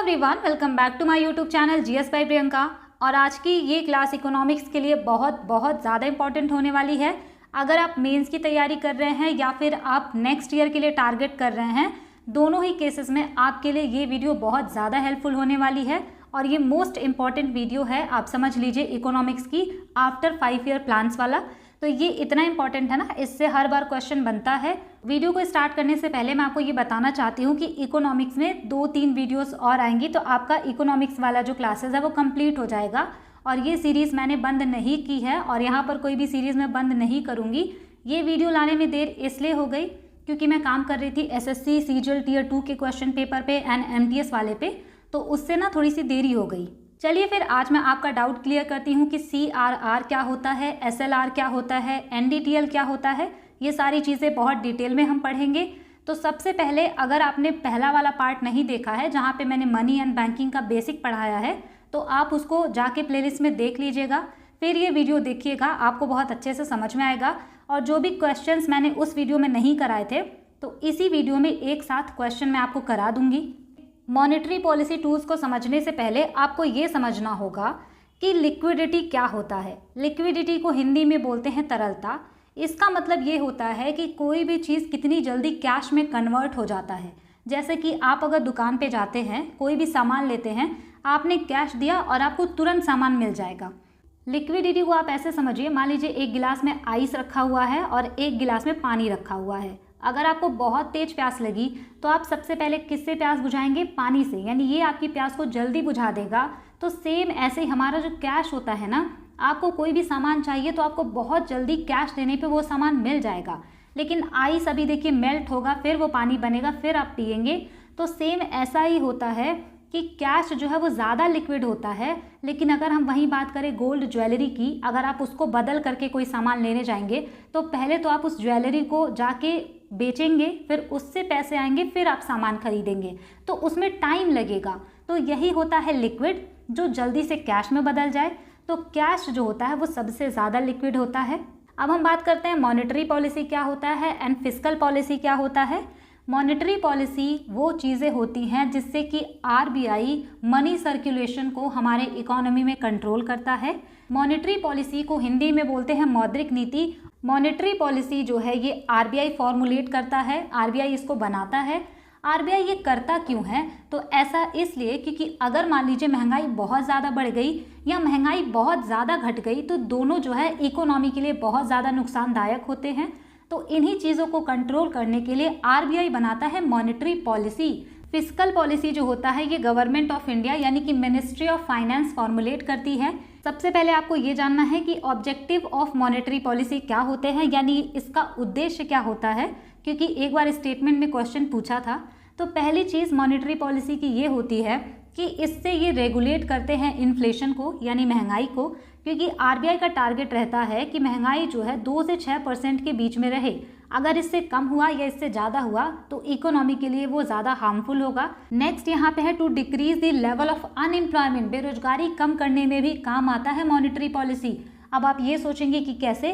Everyone, welcome back to my YouTube channel GS by Priyanka. और आज की ये क्लास इकोनॉमिक्स के लिए बहुत बहुत ज़्यादा इंपॉर्टेंट होने वाली है। अगर आप मेंस की तैयारी कर रहे हैं या फिर आप नेक्स्ट ईयर के लिए टारगेट कर रहे हैं, दोनों ही केसेस में आपके लिए ये वीडियो बहुत ज़्यादा हेल्पफुल होने वाली है। और ये मोस्ट इंपॉर्टेंट वीडियो है, आप समझ लीजिए, इकोनॉमिक्स की आफ्टर 5 ईयर प्लान्स वाला। तो ये इतना इंपॉर्टेंट है ना, इससे हर बार क्वेश्चन बनता है। वीडियो को स्टार्ट करने से पहले मैं आपको ये बताना चाहती हूँ कि इकोनॉमिक्स में 2-3 वीडियोस और आएंगी, तो आपका इकोनॉमिक्स वाला जो क्लासेस है वो कंप्लीट हो जाएगा। और ये सीरीज़ मैंने बंद नहीं की है और यहाँ पर कोई भी सीरीज़ मैं बंद नहीं करूँगी। ये वीडियो लाने में देर इसलिए हो गई क्योंकि मैं काम कर रही थी एसएससी सीजीएल टियर 2 के क्वेश्चन पेपर पे एंड एमटीएस वाले पे, तो उससे ना थोड़ी सी देरी हो गई। चलिए फिर आज मैं आपका डाउट क्लियर करती हूँ कि सीआरआर क्या होता है, एसएलआर क्या होता है, एनडीटीएल क्या होता है। ये सारी चीज़ें बहुत डिटेल में हम पढ़ेंगे। तो सबसे पहले, अगर आपने पहला वाला पार्ट नहीं देखा है जहाँ पे मैंने मनी एंड बैंकिंग का बेसिक पढ़ाया है, तो आप उसको जाके प्लेलिस्ट में देख लीजिएगा, फिर ये वीडियो देखिएगा, आपको बहुत अच्छे से समझ में आएगा। और जो भी क्वेश्चंस मैंने उस वीडियो में नहीं कराए थे, तो इसी वीडियो में एक साथ क्वेश्चन मैं आपको करा दूंगी। मॉनेटरी पॉलिसी टूल्स को समझने से पहले आपको ये समझना होगा कि लिक्विडिटी क्या होता है। लिक्विडिटी को हिंदी में बोलते हैं तरलता। इसका मतलब ये होता है कि कोई भी चीज़ कितनी जल्दी कैश में कन्वर्ट हो जाता है। जैसे कि आप अगर दुकान पे जाते हैं, कोई भी सामान लेते हैं, आपने कैश दिया और आपको तुरंत सामान मिल जाएगा। लिक्विडिटी को आप ऐसे समझिए, मान लीजिए एक गिलास में आइस रखा हुआ है और एक गिलास में पानी रखा हुआ है। अगर आपको बहुत तेज प्यास लगी तो आप सबसे पहले किससे प्यास बुझाएंगे? पानी से, यानी ये आपकी प्यास को जल्दी बुझा देगा। तो सेम ऐसे ही हमारा जो कैश होता है ना, आपको कोई भी सामान चाहिए तो आपको बहुत जल्दी कैश देने पे वो सामान मिल जाएगा। लेकिन आइस अभी देखिए मेल्ट होगा, फिर वो पानी बनेगा, फिर आप पिएंगे। तो सेम ऐसा ही होता है कि कैश जो है वो ज़्यादा लिक्विड होता है। लेकिन अगर हम वहीं बात करें गोल्ड ज्वेलरी की, अगर आप उसको बदल करके कोई सामान लेने जाएंगे तो पहले तो आप उस ज्वेलरी को जाके बेचेंगे, फिर उससे पैसे आएंगे, फिर आप सामान खरीदेंगे, तो उसमें टाइम लगेगा। तो यही होता है लिक्विड, जो जल्दी से कैश में बदल जाए। तो कैश जो होता है वो सबसे ज़्यादा लिक्विड होता है। अब हम बात करते हैं मॉनेटरी पॉलिसी क्या होता है एंड फिस्कल पॉलिसी क्या होता है। मॉनेटरी पॉलिसी वो चीज़ें होती हैं जिससे कि आरबीआई मनी सर्कुलेशन को हमारे इकोनॉमी में कंट्रोल करता है। मॉनेटरी पॉलिसी को हिंदी में बोलते हैं मौद्रिक नीति। मॉनेटरी पॉलिसी जो है ये आरबीआई फॉर्मुलेट करता है, आरबीआई इसको बनाता है। आरबीआई ये करता क्यों है? तो ऐसा इसलिए क्योंकि अगर मान लीजिए महंगाई बहुत ज़्यादा बढ़ गई या महंगाई बहुत ज़्यादा घट गई, तो दोनों जो है इकोनॉमी के लिए बहुत ज़्यादा नुकसानदायक होते हैं। तो इन्हीं चीज़ों को कंट्रोल करने के लिए आरबीआई बनाता है मॉनेटरी पॉलिसी। फिस्कल पॉलिसी जो होता है ये गवर्नमेंट ऑफ इंडिया यानी कि मिनिस्ट्री ऑफ फाइनेंस फॉर्मुलेट करती है। सबसे पहले आपको ये जानना है कि ऑब्जेक्टिव ऑफ मॉनेटरी पॉलिसी क्या होते हैं, यानी इसका उद्देश्य क्या होता है, क्योंकि एक बार स्टेटमेंट में क्वेश्चन पूछा था। तो पहली चीज़ मॉनेटरी पॉलिसी की ये होती है कि इससे ये रेगुलेट करते हैं इन्फ्लेशन को, यानी महंगाई को, क्योंकि आरबीआई का टारगेट रहता है कि महंगाई जो है 2 से 6% के बीच में रहे। अगर इससे कम हुआ या इससे ज़्यादा हुआ तो इकोनॉमी के लिए वो ज़्यादा हार्मफुल होगा। नेक्स्ट यहाँ पे है to decrease the level of unemployment. बेरोजगारी कम करने में भी काम आता है मॉनेटरी पॉलिसी। अब आप ये सोचेंगे कि कैसे,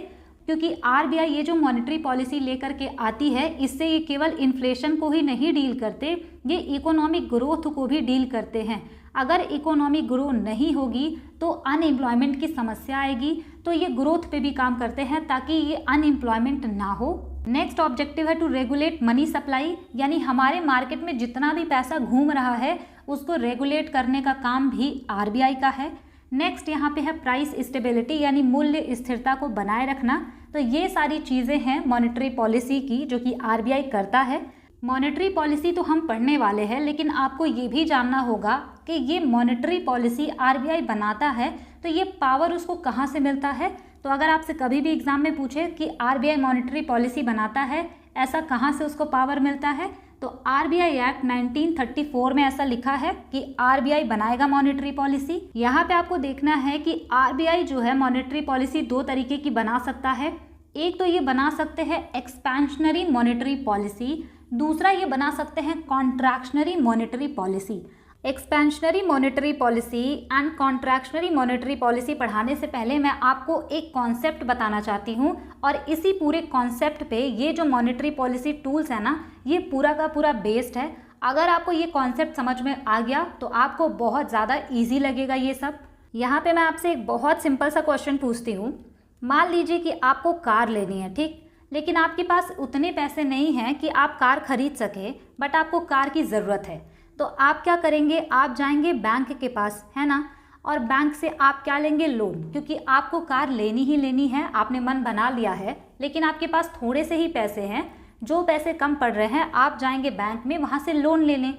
क्योंकि आरबीआई ये जो मॉनेटरी पॉलिसी लेकर के आती है, इससे ये केवल इन्फ्लेशन को ही नहीं डील करते, ये इकोनॉमिक ग्रोथ को भी डील करते हैं। अगर इकोनॉमी ग्रो नहीं होगी तो अनएम्प्लॉयमेंट की समस्या आएगी, तो ये ग्रोथ पे भी काम करते हैं ताकि ये अनएम्प्लॉयमेंट ना हो। नेक्स्ट ऑब्जेक्टिव है टू रेगुलेट मनी सप्लाई, यानी हमारे मार्केट में जितना भी पैसा घूम रहा है उसको रेगुलेट करने का काम भी आरबीआई का है। नेक्स्ट यहाँ पे है प्राइस स्टेबिलिटी, यानी मूल्य स्थिरता को बनाए रखना। तो ये सारी चीज़ें हैं मॉनेटरी पॉलिसी की जो कि आरबीआई करता है। मॉनेटरी पॉलिसी तो हम पढ़ने वाले हैं, लेकिन आपको ये भी जानना होगा कि ये मॉनेटरी पॉलिसी आरबीआई बनाता है, तो ये पावर उसको कहाँ से मिलता है। तो अगर आपसे कभी भी एग्जाम में पूछे कि आरबीआई मॉनेटरी पॉलिसी बनाता है, ऐसा कहाँ से उसको पावर मिलता है, तो आरबीआई एक्ट 1934 में ऐसा लिखा है कि आरबीआई बनाएगा मॉनेटरी पॉलिसी। यहाँ पे आपको देखना है कि आरबीआई जो है मॉनेटरी पॉलिसी 2 तरीके की बना सकता है। एक तो ये बना सकते हैं एक्सपेंशनरी मॉनेटरी पॉलिसी, दूसरा ये बना सकते हैं contractionary monetary policy. Expansionary monetary policy and contractionary monetary policy पढ़ाने से पहले मैं आपको एक कॉन्सेप्ट बताना चाहती हूँ, और इसी पूरे कॉन्सेप्ट पे ये जो मॉनेटरी पॉलिसी टूल्स है ना, ये पूरा का पूरा बेस्ड है। अगर आपको ये कॉन्सेप्ट समझ में आ गया तो आपको बहुत ज़्यादा ईजी लगेगा ये सब। यहाँ पे मैं आपसे एक बहुत सिंपल सा क्वेश्चन पूछती हूँ। मान लीजिए कि आपको कार लेनी है, ठीक, लेकिन आपके पास उतने पैसे नहीं हैं कि आप कार खरीद सके, बट आपको कार की ज़रूरत है। तो आप क्या करेंगे, आप जाएंगे बैंक के पास, है ना, और बैंक से आप क्या लेंगे, लोन, क्योंकि आपको कार लेनी ही लेनी है, आपने मन बना लिया है, लेकिन आपके पास थोड़े से ही पैसे हैं, जो पैसे कम पड़ रहे हैं आप जाएंगे बैंक में, वहाँ से लोन ले लें।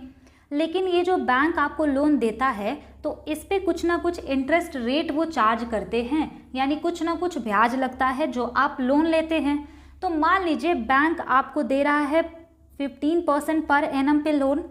लेकिन ये जो बैंक आपको लोन देता है तो इस पे कुछ ना कुछ इंटरेस्ट रेट वो चार्ज करते हैं, यानी कुछ ना कुछ ब्याज लगता है जो आप लोन लेते हैं। तो मान लीजिए बैंक आपको दे रहा है 15% पर एनम पे लोन,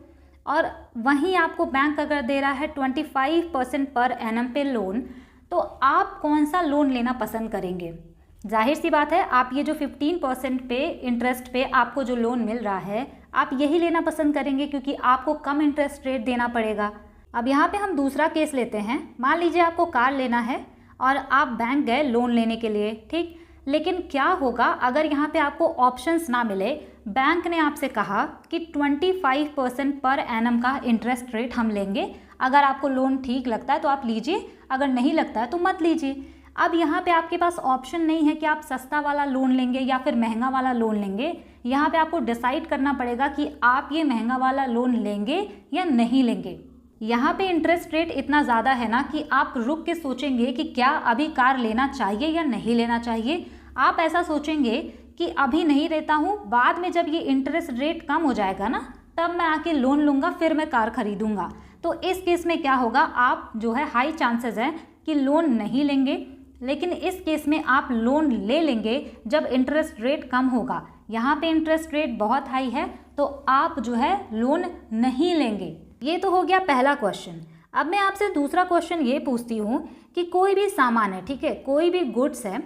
और वहीं आपको बैंक अगर दे रहा है 25% पर एनम पे लोन, तो आप कौन सा लोन लेना पसंद करेंगे? जाहिर सी बात है आप ये जो 15% पे इंटरेस्ट पे आपको जो लोन मिल रहा है आप यही लेना पसंद करेंगे, क्योंकि आपको कम इंटरेस्ट रेट देना पड़ेगा। अब यहाँ पे हम दूसरा केस लेते हैं। मान लीजिए आपको कार लेना है और आप बैंक गए लोन लेने के लिए, ठीक, लेकिन क्या होगा अगर यहाँ पे आपको ऑप्शंस ना मिले, बैंक ने आपसे कहा कि 25% पर एनम का इंटरेस्ट रेट हम लेंगे, अगर आपको लोन ठीक लगता है तो आप लीजिए, अगर नहीं लगता है तो मत लीजिए। अब यहाँ पे आपके पास ऑप्शन नहीं है कि आप सस्ता वाला लोन लेंगे या फिर महंगा वाला लोन लेंगे। यहाँ पे आपको डिसाइड करना पड़ेगा कि आप ये महंगा वाला लोन लेंगे या नहीं लेंगे। यहाँ पे इंटरेस्ट रेट इतना ज़्यादा है ना कि आप रुक के सोचेंगे कि क्या अभी कार लेना चाहिए या नहीं लेना चाहिए। आप ऐसा सोचेंगे कि अभी नहीं लेता हूँ, बाद में जब ये इंटरेस्ट रेट कम हो जाएगा ना तब मैं आके लोन लूँगा, फिर मैं कार खरीदूँगा। तो इस केस में क्या होगा, आप जो है हाई चांसेस हैं कि लोन नहीं लेंगे, लेकिन इस केस में आप लोन ले लेंगे जब इंटरेस्ट रेट कम होगा। यहाँ पे इंटरेस्ट रेट बहुत हाई है तो आप जो है लोन नहीं लेंगे। ये तो हो गया पहला क्वेश्चन। अब मैं आपसे दूसरा क्वेश्चन ये पूछती हूँ कि कोई भी सामान है, ठीक है, कोई भी गुड्स है,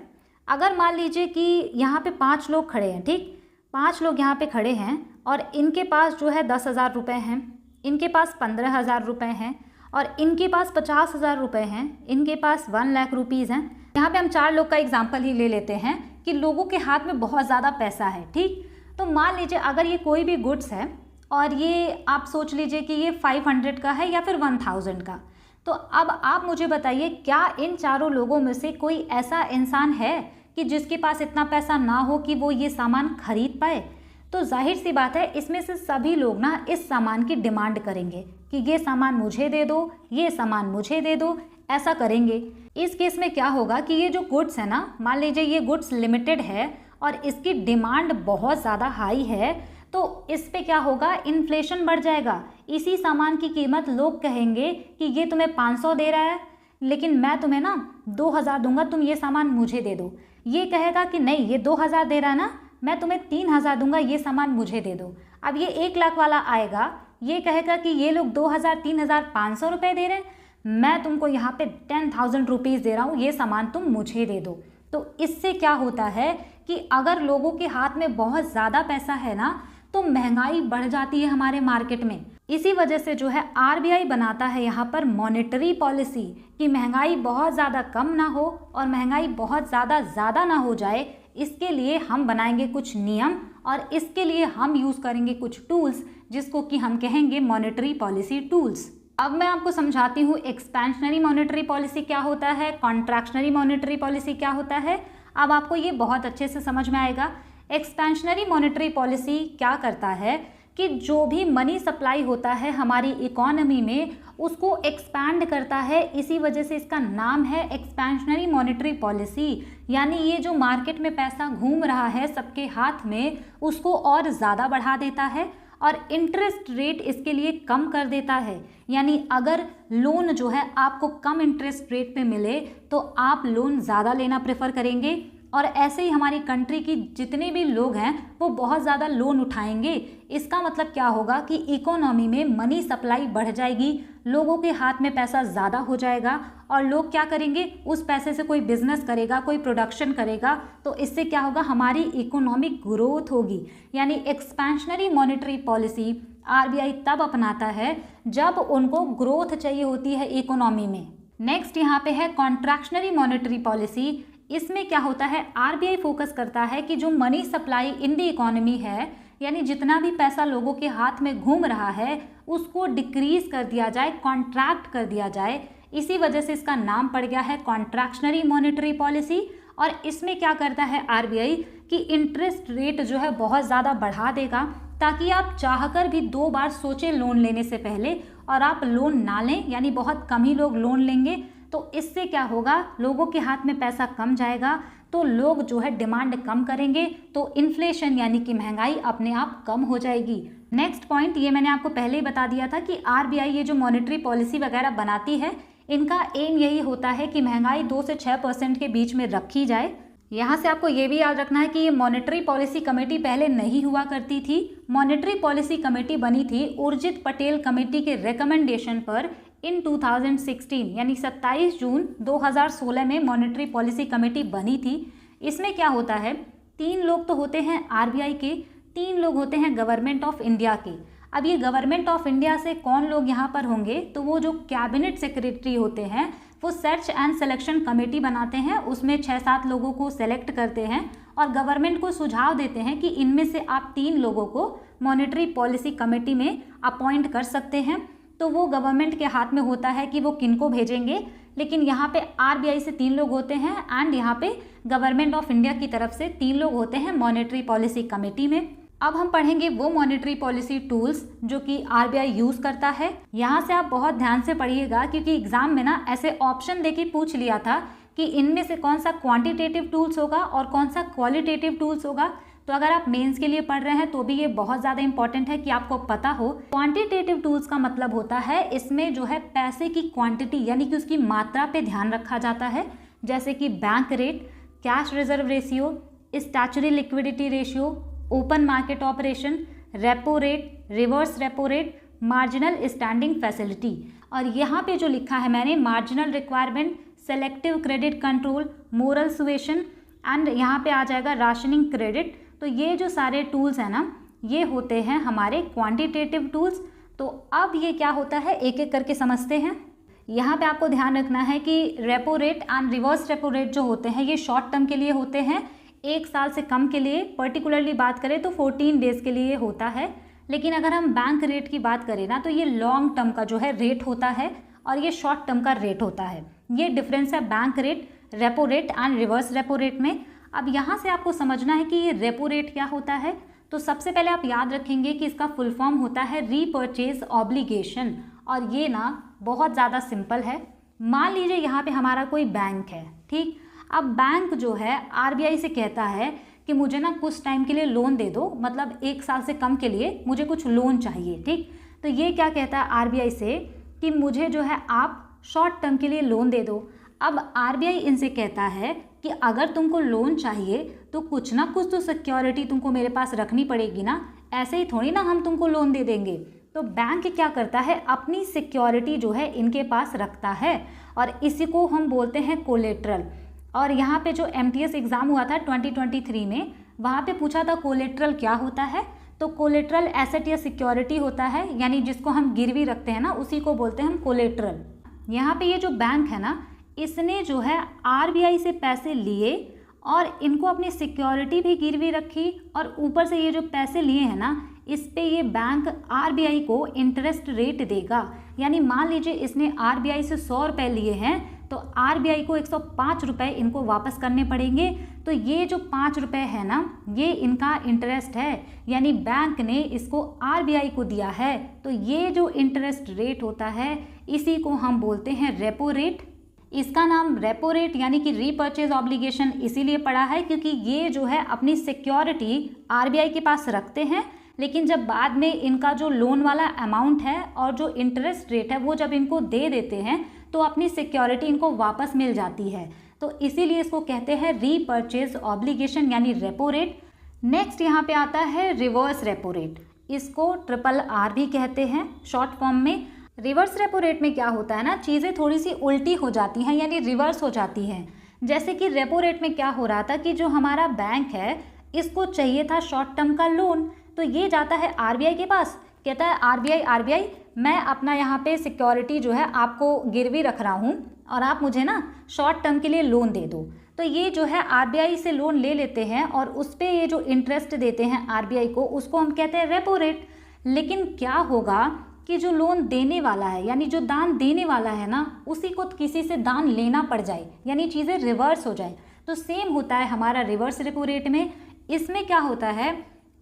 अगर मान लीजिए कि यहाँ पे 5 लोग खड़े हैं, ठीक, 5 लोग यहाँ पे खड़े हैं और इनके पास जो है 10,000 रुपये हैं, इनके पास 15,000 रुपये हैं और इनके पास 50,000 रुपये हैं, इनके पास 1 लाख रुपीज़ हैं। यहाँ पे हम 4 लोग का एग्जाम्पल ही ले लेते हैं कि लोगों के हाथ में बहुत ज़्यादा पैसा है, ठीक। तो मान लीजिए अगर ये कोई भी गुड्स है और ये आप सोच लीजिए कि ये 500 का है या फिर 1000 का, तो अब आप मुझे बताइए क्या इन चारों लोगों में से कोई ऐसा इंसान है कि जिसके पास इतना पैसा ना हो कि वो ये सामान खरीद पाए? तो जाहिर सी बात है इसमें से सभी लोग ना इस सामान की डिमांड करेंगे कि ये सामान मुझे दे दो, ये सामान मुझे दे दो, ऐसा करेंगे। इस केस में क्या होगा कि ये जो गुड्स है ना, मान लीजिए ये गुड्स लिमिटेड है और इसकी डिमांड बहुत ज़्यादा हाई है, तो इस पे क्या होगा, इन्फ्लेशन बढ़ जाएगा। इसी सामान की कीमत लोग कहेंगे कि ये तुम्हें 500 दे रहा है लेकिन मैं तुम्हें ना 2000 दूंगा, तुम ये सामान मुझे दे दो। ये कहेगा कि नहीं, ये 2000 दे रहा है ना, मैं तुम्हें 3000 दूंगा, ये सामान मुझे दे दो। अब ये 1 लाख वाला आएगा, ये कहेगा कि ये लोग 2000, 3500 रुपये दे रहे हैं, मैं तुमको यहाँ पे 10,000 रुपीज़ दे रहा हूँ, ये सामान तुम मुझे दे दो। तो इससे क्या होता है कि अगर लोगों के हाथ में बहुत ज़्यादा पैसा है ना तो महंगाई बढ़ जाती है हमारे मार्केट में। इसी वजह से जो है आरबीआई बनाता है यहाँ पर मॉनेटरी पॉलिसी कि महंगाई बहुत ज़्यादा कम ना हो और महंगाई बहुत ज़्यादा ना हो जाए। इसके लिए हम बनाएंगे कुछ नियम और इसके लिए हम यूज़ करेंगे कुछ टूल्स जिसको कि हम कहेंगे मॉनेटरी पॉलिसी टूल्स। अब मैं आपको समझाती हूँ एक्सपेंशनरी मॉनेटरी पॉलिसी क्या होता है, कॉन्ट्रैक्शनरी मॉनेटरी पॉलिसी क्या होता है। अब आपको ये बहुत अच्छे से समझ में आएगा। एक्सपेंशनरी मॉनेटरी पॉलिसी क्या करता है कि जो भी मनी सप्लाई होता है हमारी इकोनॉमी में उसको एक्सपैंड करता है, इसी वजह से इसका नाम है एक्सपेंशनरी मॉनेटरी पॉलिसी। यानी ये जो मार्केट में पैसा घूम रहा है सबके हाथ में उसको और ज़्यादा बढ़ा देता है और इंटरेस्ट रेट इसके लिए कम कर देता है। यानी अगर लोन जो है आपको कम इंटरेस्ट रेट पे मिले तो आप लोन ज़्यादा लेना प्रेफर करेंगे और ऐसे ही हमारी कंट्री की जितने भी लोग हैं वो बहुत ज़्यादा लोन उठाएंगे। इसका मतलब क्या होगा कि इकोनॉमी में मनी सप्लाई बढ़ जाएगी, लोगों के हाथ में पैसा ज़्यादा हो जाएगा और लोग क्या करेंगे, उस पैसे से कोई बिजनेस करेगा, कोई प्रोडक्शन करेगा, तो इससे क्या होगा, हमारी इकोनॉमिक ग्रोथ होगी। यानी एक्सपेंशनरी मॉनेटरी पॉलिसी आरबीआई तब अपनाता है जब उनको ग्रोथ चाहिए होती है इकोनॉमी में। नेक्स्ट यहाँ पे है कॉन्ट्रैक्शनरी मॉनेटरी पॉलिसी। इसमें क्या होता है, आरबीआई फोकस करता है कि जो money supply in the economy है यानी जितना भी पैसा लोगों के हाथ में घूम रहा है उसको डिक्रीज कर दिया जाए, कॉन्ट्रैक्ट कर दिया जाए। इसी वजह से इसका नाम पड़ गया है कॉन्ट्रैक्शनरी मॉनेटरी पॉलिसी। और इसमें क्या करता है आरबीआई कि इंटरेस्ट रेट जो है बहुत ज़्यादा बढ़ा देगा, ताकि आप चाहकर भी 2 बार सोचें लोन लेने से पहले और आप लोन ना लें, यानी बहुत कम ही लोग लोन लेंगे। तो इससे क्या होगा, लोगों के हाथ में पैसा कम जाएगा, तो लोग जो है डिमांड कम करेंगे, तो इन्फ्लेशन यानी कि महंगाई अपने आप कम हो जाएगी। नेक्स्ट पॉइंट, ये मैंने आपको पहले ही बता दिया था कि आरबीआई ये जो मॉनेटरी पॉलिसी वगैरह बनाती है, इनका एम यही होता है कि महंगाई 2 से 6% के बीच में रखी जाए। यहाँ से आपको ये भी याद रखना है कि ये मॉनेटरी पॉलिसी कमेटी पहले नहीं हुआ करती थी। मॉनेटरी पॉलिसी कमेटी बनी थी उर्जित पटेल कमेटी के रिकमेंडेशन पर इन 2016, यानी 27 जून 2016 में मॉनेटरी पॉलिसी कमेटी बनी थी। इसमें क्या होता है, 3 लोग तो होते हैं आरबीआई के, 3 लोग होते हैं गवर्नमेंट ऑफ इंडिया के। अब ये गवर्नमेंट ऑफ इंडिया से कौन लोग यहाँ पर होंगे, तो वो जो कैबिनेट सेक्रेटरी होते हैं वो सर्च एंड सिलेक्शन कमेटी बनाते हैं, उसमें 6-7 लोगों को सेलेक्ट करते हैं और गवर्नमेंट को सुझाव देते हैं कि इनमें से आप 3 लोगों को मॉनेटरी पॉलिसी कमेटी में अपॉइंट कर सकते हैं। तो वो गवर्नमेंट के हाथ में होता है कि वो किनको भेजेंगे, लेकिन यहाँ पे आरबीआई से 3 लोग होते हैं एंड यहाँ पे गवर्नमेंट ऑफ इंडिया की तरफ से 3 लोग होते हैं मॉनेटरी पॉलिसी कमेटी में। अब हम पढ़ेंगे वो मॉनेटरी पॉलिसी टूल्स जो कि आरबीआई यूज करता है। यहाँ से आप बहुत ध्यान से पढ़िएगा, क्योंकि एग्जाम में ना ऐसे ऑप्शन देके पूछ लिया था कि इनमें से कौन सा क्वांटिटेटिव टूल्स होगा और कौन सा क्वालिटेटिव टूल्स होगा। तो अगर आप मेंस के लिए पढ़ रहे हैं तो भी ये बहुत ज़्यादा इंपॉर्टेंट है कि आपको पता हो। क्वांटिटेटिव टूल्स का मतलब होता है इसमें जो है पैसे की क्वांटिटी यानी कि उसकी मात्रा पे ध्यान रखा जाता है, जैसे कि bank rate, cash reserve ratio, statutory liquidity ratio, open market operation, repo rate, reverse repo rate, marginal standing facility. और यहाँ पे जो लिखा है मैंने, marginal requirement, selective credit control, moral suasion and यहाँ पे आ जाएगा राशनिंग क्रेडिट। तो ये जो सारे टूल्स हैं ना, ये होते हैं हमारे क्वांटिटेटिव टूल्स। तो अब ये क्या होता है एक एक करके समझते हैं। यहाँ पे आपको ध्यान रखना है कि repo rate and reverse repo rate जो होते हैं ये शॉर्ट टर्म के लिए होते हैं, 1 साल से कम के लिए, पर्टिकुलरली बात करें तो 14 डेज के लिए होता है। लेकिन अगर हम बैंक रेट की बात करें ना, तो ये लॉन्ग टर्म का जो है रेट होता है और ये शॉर्ट टर्म का रेट होता है। ये डिफरेंस है bank rate, repo rate and reverse repo rate में। अब यहाँ से आपको समझना है कि ये रेपो रेट क्या होता है। तो सबसे पहले आप याद रखेंगे कि इसका फुल फॉर्म होता है रीपर्चेज ऑब्लिगेशन, और ये ना बहुत ज़्यादा सिंपल है। मान लीजिए यहाँ पे हमारा कोई बैंक है, ठीक। अब बैंक जो है आरबीआई से कहता है कि मुझे ना कुछ टाइम के लिए लोन दे दो, मतलब 1 साल से कम के लिए मुझे कुछ लोन चाहिए, ठीक। तो ये क्या कहता है आरबीआई से कि मुझे जो है आप शॉर्ट टर्म के लिए लोन दे दो। अब आरबीआई इनसे कहता है कि अगर तुमको लोन चाहिए तो कुछ ना कुछ तो सिक्योरिटी तुमको मेरे पास रखनी पड़ेगी ना, ऐसे ही थोड़ी ना हम तुमको लोन दे देंगे। तो बैंक क्या करता है, अपनी सिक्योरिटी जो है इनके पास रखता है और इसी को हम बोलते हैं कोलेट्रल। और यहाँ पे जो एमटीएस एग्ज़ाम हुआ था 2023 में, वहाँ पे पूछा था कोलेट्रल क्या होता है। तो कोलेट्रल एसेट या सिक्योरिटी होता है, यानी जिसको हम गिरवी रखते हैं ना, उसी को बोलते हैं हम कोलेट्रल। यहाँ पे ये जो बैंक है ना, इसने जो है आरबीआई से पैसे लिए और इनको अपनी सिक्योरिटी भी गिरवी रखी, और ऊपर से ये जो पैसे लिए हैं ना, इस पे ये बैंक आरबीआई को इंटरेस्ट रेट देगा। यानी मान लीजिए इसने आरबीआई से 100 रुपये लिए हैं, तो आरबीआई को 105 रुपये इनको वापस करने पड़ेंगे। तो ये जो 5 रुपये है ना, ये इनका इंटरेस्ट है, यानी बैंक ने इसको आरबीआई को दिया है। तो ये जो इंटरेस्ट रेट होता है इसी को हम बोलते हैं रेपो रेट। इसका नाम रेपो रेट यानी कि रीपर्चेज ऑब्लिगेशन इसीलिए पड़ा है क्योंकि ये जो है अपनी सिक्योरिटी आरबीआई के पास रखते हैं, लेकिन जब बाद में इनका जो लोन वाला अमाउंट है और जो इंटरेस्ट रेट है वो जब इनको दे देते हैं तो अपनी सिक्योरिटी इनको वापस मिल जाती है। तो इसीलिए इसको कहते हैं रीपर्चेज ऑब्लिगेशन यानी रेपो रेट। नेक्स्ट यहाँ पे आता है रिवर्स रेपो रेट, इसको RRR भी कहते हैं शॉर्ट फॉर्म में। रिवर्स रेपो रेट में क्या होता है ना, चीज़ें थोड़ी सी उल्टी हो जाती हैं यानी रिवर्स हो जाती हैं। जैसे कि रेपो रेट में क्या हो रहा था कि जो हमारा बैंक है इसको चाहिए था शॉर्ट टर्म का लोन, तो ये जाता है आरबीआई के पास, कहता है आरबीआई मैं अपना यहाँ पे सिक्योरिटी जो है आपको गिरवी रख रहा हूँ और आप मुझे ना शॉर्ट टर्म के लिए लोन दे दो। तो ये जो है आरबीआई से लोन ले लेते हैं और उस पे ये जो इंटरेस्ट देते हैं आरबीआई को, उसको हम कहते हैं रेपो रेट। लेकिन क्या होगा कि जो लोन देने वाला है यानी जो दान देने वाला है ना, उसी को किसी से दान लेना पड़ जाए, यानी चीज़ें रिवर्स हो जाए। तो सेम होता है हमारा रिवर्स रेपो रेट में। इसमें क्या होता है,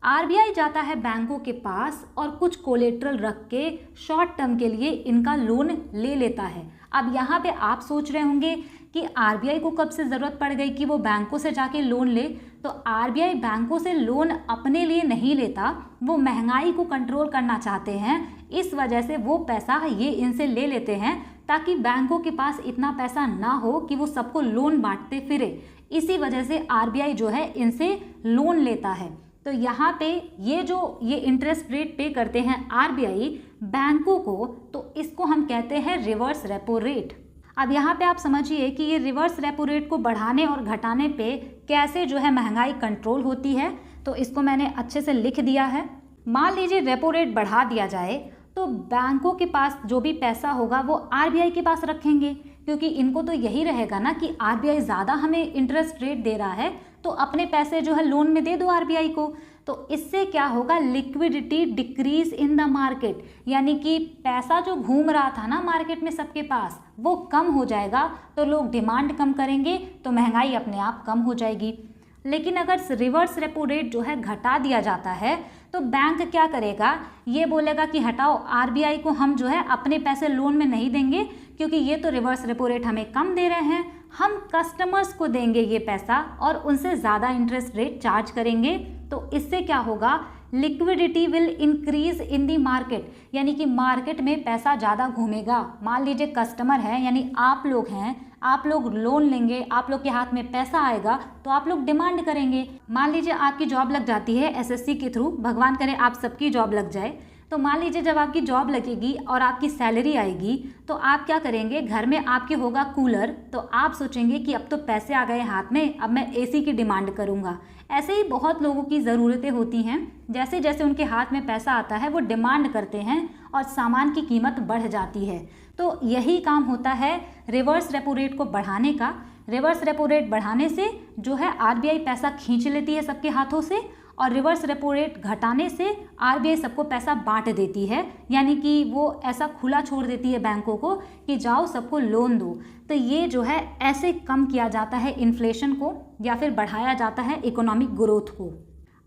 आरबीआई जाता है बैंकों के पास और कुछ कोलेट्रल रख के शॉर्ट टर्म के लिए इनका लोन ले लेता है। अब यहाँ पे आप सोच रहे होंगे कि आरबीआई को कब से ज़रूरत पड़ गई कि वो बैंकों से जाके लोन ले। तो आरबीआई बैंकों से लोन अपने लिए नहीं लेता, वो महंगाई को कंट्रोल करना चाहते हैं, इस वजह से वो पैसा ये इनसे ले लेते हैं ताकि बैंकों के पास इतना पैसा ना हो कि वो सबको लोन बांटते फिरे। इसी वजह से आरबीआई जो है इनसे लोन लेता है। तो यहाँ पे ये इंटरेस्ट रेट पे करते हैं आरबीआई बैंकों को, तो इसको हम कहते हैं रिवर्स रेपो रेट। अब यहाँ पे आप समझिए कि ये रिवर्स रेपो रेट को बढ़ाने और घटाने पे कैसे जो है महंगाई कंट्रोल होती है। तो इसको मैंने अच्छे से लिख दिया है। मान लीजिए रेपो रेट बढ़ा दिया जाए तो बैंकों के पास जो भी पैसा होगा वो आरबीआई के पास रखेंगे, क्योंकि इनको तो यही रहेगा ना कि आरबीआई ज़्यादा हमें इंटरेस्ट रेट दे रहा है तो अपने पैसे जो है लोन में दे दो आरबीआई को। तो इससे क्या होगा, liquidity decrease in the market, यानी कि पैसा जो घूम रहा था ना मार्केट में सबके पास वो कम हो जाएगा। तो लोग डिमांड कम करेंगे तो महंगाई अपने आप कम हो जाएगी। लेकिन अगर रिवर्स रेपो रेट जो है घटा दिया जाता है तो बैंक क्या करेगा, ये बोलेगा कि हटाओ, आरबीआई को हम जो है अपने पैसे लोन में नहीं देंगे क्योंकि ये तो रिवर्स रेपो रेट हमें कम दे रहे हैं, हम कस्टमर्स को देंगे ये पैसा और उनसे ज़्यादा इंटरेस्ट रेट चार्ज करेंगे। तो इससे क्या होगा, liquidity will increase in the market, यानी कि मार्केट में पैसा ज़्यादा घूमेगा। मान लीजिए कस्टमर है यानी आप लोग हैं, आप लोग लोन लेंगे, आप लोग के हाथ में पैसा आएगा तो आप लोग डिमांड करेंगे। मान लीजिए आपकी जॉब लग जाती है एसएससी के थ्रू, भगवान करे आप सबकी जॉब लग जाए। तो मान लीजिए जब आपकी जॉब लगेगी और आपकी सैलरी आएगी तो आप क्या करेंगे, घर में आपके होगा कूलर, तो आप सोचेंगे कि अब तो पैसे आ गए हाथ में, अब मैं एसी की डिमांड करूँगा। ऐसे ही बहुत लोगों की ज़रूरतें होती हैं, जैसे जैसे उनके हाथ में पैसा आता है वो डिमांड करते हैं और सामान की कीमत बढ़ जाती है। तो यही काम होता है रिवर्स रेपो रेट को बढ़ाने का। रिवर्स रेपो रेट बढ़ाने से जो है आरबीआई पैसा खींच लेती है सबके हाथों से, और रिवर्स रेपो रेट घटाने से आरबीआई सबको पैसा बांट देती है, यानी कि वो ऐसा खुला छोड़ देती है बैंकों को कि जाओ सबको लोन दो। तो ये जो है ऐसे कम किया जाता है इन्फ्लेशन को, या फिर बढ़ाया जाता है इकोनॉमिक ग्रोथ को।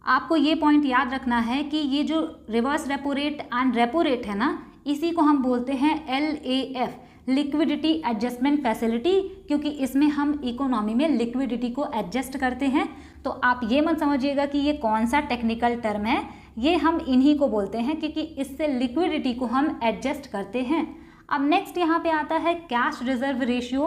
आपको ये पॉइंट याद रखना है कि ये जो reverse repo rate and repo rate है ना, इसी को हम बोलते हैं LAF, लिक्विडिटी एडजस्टमेंट फैसिलिटी, क्योंकि इसमें हम इकोनॉमी में लिक्विडिटी को एडजस्ट करते हैं। तो आप ये मत समझिएगा कि ये कौन सा टेक्निकल टर्म है, ये हम इन्हीं को बोलते हैं क्योंकि इससे लिक्विडिटी को हम एडजस्ट करते हैं। अब नेक्स्ट यहाँ पे आता है कैश रिजर्व रेशियो।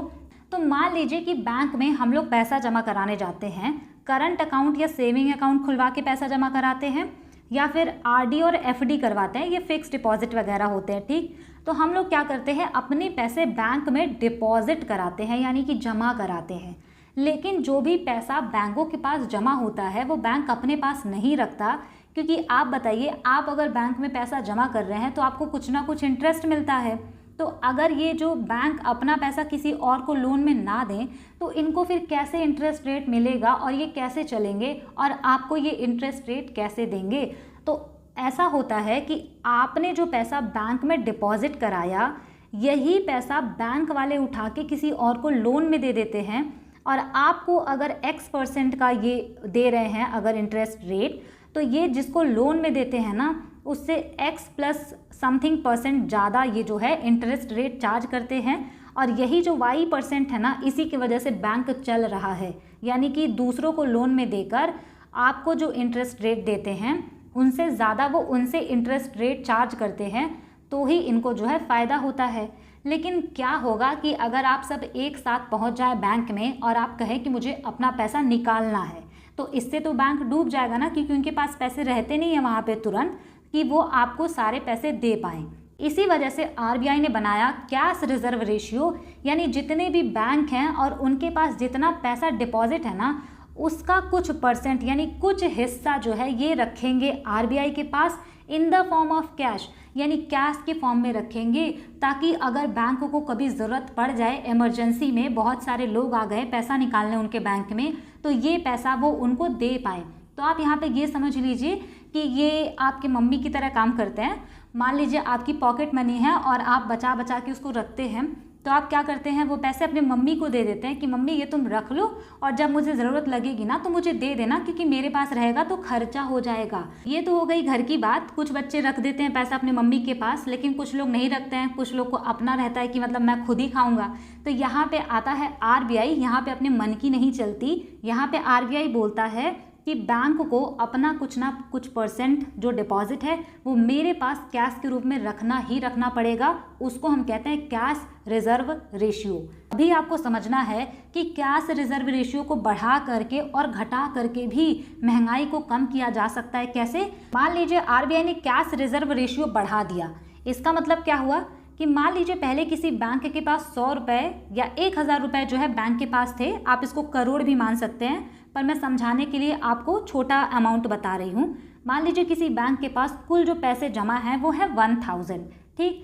तो मान लीजिए कि बैंक में हम लोग पैसा जमा कराने जाते हैं, करंट अकाउंट या सेविंग अकाउंट खुलवा के पैसा जमा कराते हैं, या फिर आरडी और एफडी करवाते हैं, ये फिक्स डिपॉजिट वगैरह होते हैं, ठीक। तो हम लोग क्या करते हैं, अपने पैसे बैंक में डिपॉजिट कराते हैं, यानी कि जमा कराते हैं। लेकिन जो भी पैसा बैंकों के पास जमा होता है वो बैंक अपने पास नहीं रखता, क्योंकि आप बताइए, आप अगर बैंक में पैसा जमा कर रहे हैं तो आपको कुछ ना कुछ इंटरेस्ट मिलता है। तो अगर ये जो बैंक अपना पैसा किसी और को लोन में ना दें तो इनको फिर कैसे इंटरेस्ट रेट मिलेगा और ये कैसे चलेंगे और आपको ये इंटरेस्ट रेट कैसे देंगे। तो ऐसा होता है कि आपने जो पैसा बैंक में डिपॉजिट कराया, यही पैसा बैंक वाले उठा के किसी और को लोन में दे देते हैं, और आपको अगर X% का ये दे रहे हैं अगर इंटरेस्ट रेट, तो ये जिसको लोन में देते हैं ना, उससे X प्लस समथिंग % ज़्यादा ये जो है इंटरेस्ट रेट चार्ज करते हैं। और यही जो Y% है ना, इसी की वजह से बैंक चल रहा है, यानी कि दूसरों को लोन में देकर आपको जो इंटरेस्ट रेट देते हैं उनसे ज़्यादा वो उनसे इंटरेस्ट रेट चार्ज करते हैं, तो ही इनको जो है फ़ायदा होता है। लेकिन क्या होगा कि अगर आप सब एक साथ पहुंच जाए बैंक में और आप कहें कि मुझे अपना पैसा निकालना है, तो इससे तो बैंक डूब जाएगा ना, क्योंकि उनके पास पैसे रहते नहीं है वहाँ पे तुरंत कि वो आपको सारे पैसे दे पाएँ। इसी वजह से आरबीआई ने बनाया कैश रिजर्व रेशियो, यानी जितने भी बैंक हैं और उनके पास जितना पैसा डिपॉजिट है ना, उसका कुछ % यानी कुछ हिस्सा जो है ये रखेंगे आरबीआई के पास in the form of cash, यानी कैश के फॉर्म में रखेंगे, ताकि अगर बैंक को कभी ज़रूरत पड़ जाए, इमरजेंसी में बहुत सारे लोग आ गए पैसा निकालने उनके बैंक में, तो ये पैसा वो उनको दे पाए। तो आप यहाँ पे ये समझ लीजिए कि ये आपके मम्मी की तरह काम करते हैं। मान लीजिए आपकी पॉकेट मनी है और आप बचा बचा के उसको रखते हैं, तो आप क्या करते हैं, वो पैसे अपने मम्मी को दे देते हैं कि मम्मी ये तुम रख लो और जब मुझे ज़रूरत लगेगी ना तो मुझे दे देना, क्योंकि मेरे पास रहेगा तो खर्चा हो जाएगा। ये तो हो गई घर की बात। कुछ बच्चे रख देते हैं पैसा अपने मम्मी के पास, लेकिन कुछ लोग नहीं रखते हैं, कुछ लोग को अपना रहता है कि मतलब मैं खुद ही खाऊंगा। तो यहाँ पे आता है आरबीआई, यहाँ पे अपने मन की नहीं चलती। यहाँ पे आरबीआई बोलता है कि बैंक को अपना कुछ ना कुछ परसेंट जो डिपॉजिट है वो मेरे पास कैश के रूप में रखना ही रखना पड़ेगा। उसको हम कहते हैं कैश रिजर्व रेशियो। अभी आपको समझना है कि कैश रिजर्व रेशियो को बढ़ा करके और घटा करके भी महंगाई को कम किया जा सकता है। कैसे? मान लीजिए आरबीआई ने कैश रिजर्व रेशियो बढ़ा दिया। इसका मतलब क्या हुआ कि मान लीजिए पहले किसी बैंक के पास 100 रुपये या 1000 रुपये जो है बैंक के पास थे, आप इसको करोड़ भी मान सकते हैं, पर मैं समझाने के लिए आपको छोटा अमाउंट बता रही हूँ। मान लीजिए किसी बैंक के पास कुल जो पैसे जमा हैं वो है 1000। ठीक,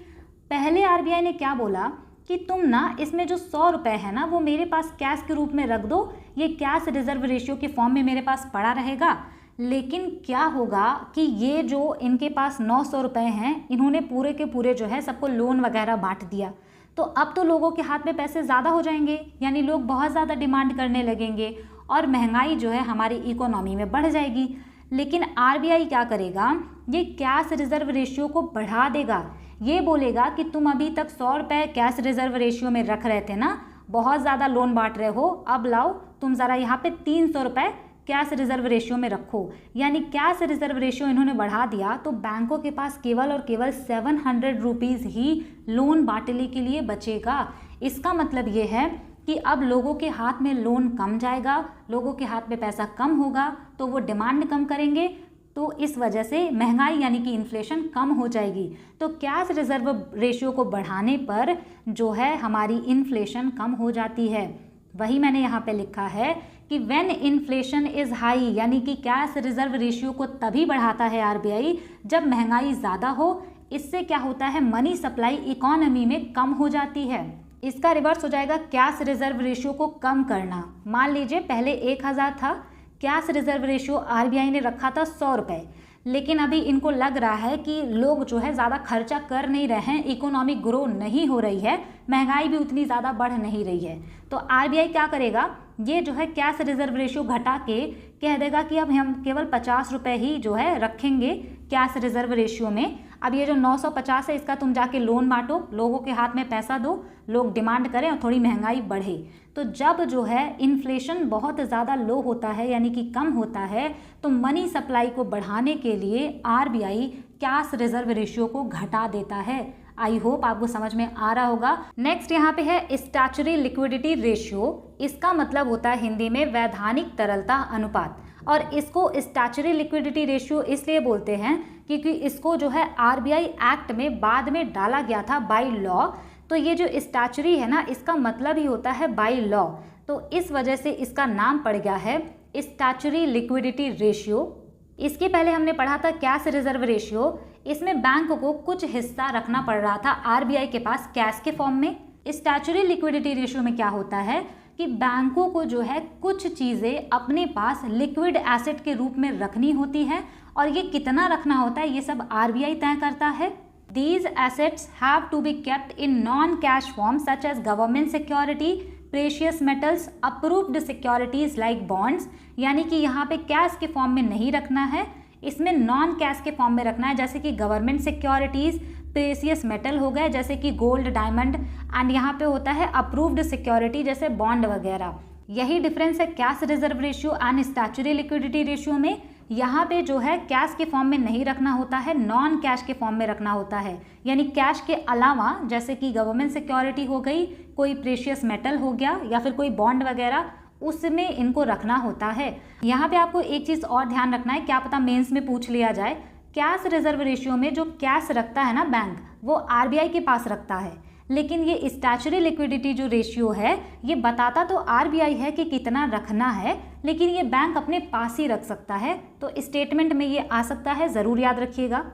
पहले आरबीआई ने क्या बोला कि तुम ना इसमें जो 100 रुपये है ना वो मेरे पास कैश के रूप में रख दो, ये कैश रिजर्व रेशियो के फॉर्म में मेरे पास पड़ा रहेगा। लेकिन क्या होगा कि ये जो इनके पास 900 रुपये हैं, इन्होंने पूरे के पूरे जो है सबको लोन वगैरह बांट दिया, तो अब तो लोगों के हाथ में पैसे ज़्यादा हो जाएंगे, यानी लोग बहुत ज़्यादा डिमांड करने लगेंगे और महंगाई जो है हमारी इकोनॉमी में बढ़ जाएगी। लेकिन आरबीआई क्या करेगा, ये कैश रिजर्व रेशियो को बढ़ा देगा। ये बोलेगा कि तुम अभी तक 100 रुपये कैश रिजर्व रेशियो में रख रहे थे ना, बहुत ज़्यादा लोन बांट रहे हो, अब लाओ तुम ज़रा यहाँ पे 300 रुपये कैश रिजर्व रेशियो में रखो। यानी कैश रिजर्व रेशियो इन्होंने बढ़ा दिया, तो बैंकों के पास केवल और केवल 700 रुपीज़ ही लोन बांटने के लिए बचेगा। इसका मतलब ये है कि अब लोगों के हाथ में लोन कम जाएगा, लोगों के हाथ में पैसा कम होगा, तो वो डिमांड कम करेंगे, तो इस वजह से महंगाई यानी कि इन्फ्लेशन कम हो जाएगी। तो कैश रिजर्व रेशियो को बढ़ाने पर जो है हमारी इन्फ्लेशन कम हो जाती है। वही मैंने यहाँ पे लिखा है कि व्हेन इन्फ्लेशन इज़ हाई, यानी कि कैश रिजर्व रेशियो को तभी बढ़ाता है आरबीआई जब महंगाई ज़्यादा हो। इससे क्या होता है, मनी सप्लाई इकोनॉमी में कम हो जाती है। इसका रिवर्स हो जाएगा कैश रिजर्व रेशियो को कम करना। मान लीजिए पहले 1000 था, कैश रिजर्व रेशियो आरबीआई ने रखा था 100 रुपये, लेकिन अभी इनको लग रहा है कि लोग जो है ज़्यादा खर्चा कर नहीं रहे हैं, इकोनॉमी ग्रो नहीं हो रही है, महंगाई भी उतनी ज़्यादा बढ़ नहीं रही है, तो आरबीआई क्या करेगा, ये जो है कैश रिजर्व रेशियो घटा के कह देगा कि अब हम केवल 50 रुपये ही जो है रखेंगे कैश रिजर्व रेशियो में। अब ये जो 950 है इसका तुम जाके लोन बांटो, लोगों के हाथ में पैसा दो, लोग डिमांड करें और थोड़ी महंगाई बढ़े। तो जब जो है इन्फ्लेशन बहुत ज़्यादा लो होता है यानी कि कम होता है, तो मनी सप्लाई को बढ़ाने के लिए आरबीआई कैश रिजर्व रेशियो को घटा देता है। आई होप आपको समझ में आ रहा होगा। नेक्स्ट यहाँ पे है स्टैचुटरी लिक्विडिटी रेशियो। इसका मतलब होता है हिंदी में वैधानिक तरलता अनुपात, और इसको स्टैचुटरी लिक्विडिटी रेशियो इसलिए बोलते हैं क्योंकि इसको जो है आरबीआई एक्ट में बाद में डाला गया था बाय लॉ। तो ये जो स्टैचुटरी है ना, इसका मतलब ही होता है बाय लॉ, तो इस वजह से इसका नाम पड़ गया है स्टैचुटरी लिक्विडिटी रेशियो। इसके पहले हमने पढ़ा था कैश रिजर्व रेशियो। इसमें बैंक को कुछ हिस्सा रखना पड़ रहा था आरबीआई के पास कैश के फॉर्म में। स्टैचुटरी लिक्विडिटी रेशियो में क्या होता है कि बैंकों को जो है कुछ चीज़ें अपने पास लिक्विड एसेट के रूप में रखनी होती है, और ये कितना रखना होता है ये सब आरबीआई तय करता है। These assets have to be kept in non-cash form such as government security, precious metals, approved securities like bonds। यानी कि यहाँ पे कैश के फॉर्म में नहीं रखना है, इसमें नॉन कैश के फॉर्म में रखना है, जैसे कि गवर्नमेंट सिक्योरिटीज़, प्रेशियस मेटल हो गए जैसे कि गोल्ड, डायमंड, एंड यहाँ पे होता है अप्रूव्ड सिक्योरिटी जैसे बॉन्ड वगैरह। यही डिफरेंस है cash reserve ratio and statutory liquidity ratio में। यहाँ पे जो है कैश के फॉर्म में नहीं रखना होता है, नॉन कैश के फॉर्म में रखना होता है, यानी कैश के अलावा जैसे कि गवर्नमेंट सिक्योरिटी हो गई, कोई प्रेशियस मेटल हो गया या फिर कोई बॉन्ड वगैरह, उसमें इनको रखना होता है। यहाँ पे आपको एक चीज़ और ध्यान रखना है, क्या पता मेंस में पूछ लिया जाए। कैश रिजर्व रेशियो में जो कैश रखता है ना बैंक, वो आरबीआई के पास रखता है, लेकिन ये स्टैचुटरी लिक्विडिटी जो रेशियो है ये बताता तो आरबीआई है कि कितना रखना है, लेकिन ये बैंक अपने पास ही रख सकता है, तो स्टेटमेंट में ये आ सकता है, ज़रूर याद रखिएगा।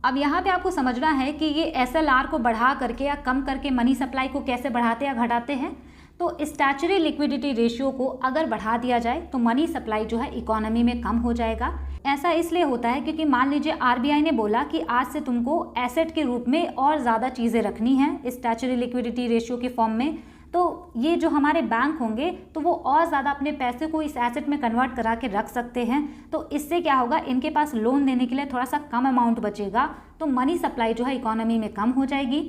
अब यहाँ पे आपको समझना है कि ये SLR को बढ़ा करके या कम करके मनी सप्लाई को कैसे बढ़ाते या घटाते हैं। तो स्टैच्यूटरी लिक्विडिटी रेशियो को अगर बढ़ा दिया जाए तो मनी सप्लाई जो है इकोनॉमी में कम हो जाएगा। ऐसा इसलिए होता है क्योंकि मान लीजिए RBI ने बोला कि आज से तुमको एसेट के रूप में और ज़्यादा चीज़ें रखनी हैं स्टैच्यूटरी लिक्विडिटी रेशियो के फॉर्म में, तो ये जो हमारे बैंक होंगे तो वो और ज़्यादा अपने पैसे को इस एसेट में कन्वर्ट करा के रख सकते हैं। तो इससे क्या होगा, इनके पास लोन देने के लिए थोड़ा सा कम अमाउंट बचेगा, तो मनी सप्लाई जो है इकोनॉमी में कम हो जाएगी।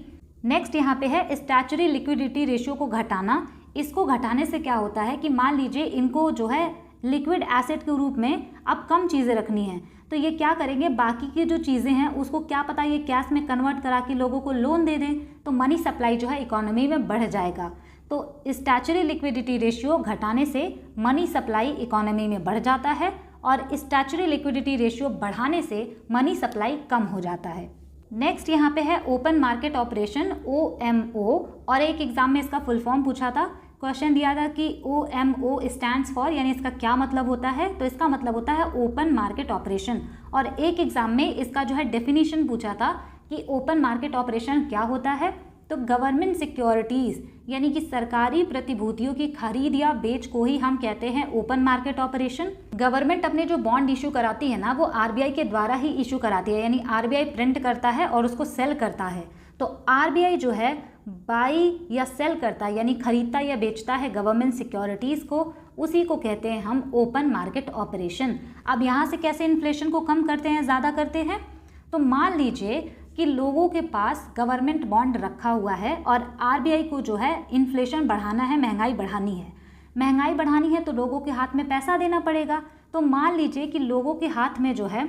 नेक्स्ट यहाँ पे है स्टैच्यूटरी लिक्विडिटी रेशियो को घटाना। इसको घटाने से क्या होता है कि मान लीजिए इनको जो है लिक्विड एसेट के रूप में अब कम चीज़ें रखनी है, तो ये क्या करेंगे, बाकी की जो चीज़ें हैं उसको क्या पता ये कैश में कन्वर्ट करा के लोगों को लोन दे दें, तो मनी सप्लाई जो है इकोनॉमी में बढ़ जाएगा। तो स्टैच्यूटरी लिक्विडिटी रेशियो घटाने से मनी सप्लाई इकोनॉमी में बढ़ जाता है और स्टैच्यूटरी लिक्विडिटी रेशियो बढ़ाने से मनी सप्लाई कम हो जाता है। नेक्स्ट यहाँ पे है ओपन मार्केट ऑपरेशन OMO, और एक एग्जाम में इसका फुल फॉर्म पूछा था, क्वेश्चन दिया था कि OMO स्टैंड्स फॉर यानी इसका क्या मतलब होता है, तो इसका मतलब होता है ओपन मार्केट ऑपरेशन। और एक एग्जाम में इसका जो है डेफिनेशन पूछा था कि ओपन मार्केट ऑपरेशन क्या होता है, तो गवर्नमेंट सिक्योरिटीज़ यानी कि सरकारी प्रतिभूतियों की खरीद या बेच को ही हम कहते हैं ओपन मार्केट ऑपरेशन। गवर्नमेंट अपने जो बॉन्ड इशू कराती है ना वो RBI के द्वारा ही इशू कराती है, यानी RBI प्रिंट करता है और उसको सेल करता है। तो RBI जो है बाई या सेल करता है यानी खरीदता या बेचता है गवर्नमेंट सिक्योरिटीज़ को, उसी को कहते हैं हम ओपन मार्केट ऑपरेशन। अब यहाँ से कैसे इन्फ्लेशन को कम करते हैं, ज़्यादा करते हैं, तो मान लीजिए कि लोगों के पास गवर्नमेंट बॉन्ड रखा हुआ है और RBI को जो है इन्फ्लेशन बढ़ाना है, महंगाई बढ़ानी है। महंगाई बढ़ानी है तो लोगों के हाथ में पैसा देना पड़ेगा। तो मान लीजिए कि लोगों के हाथ में जो है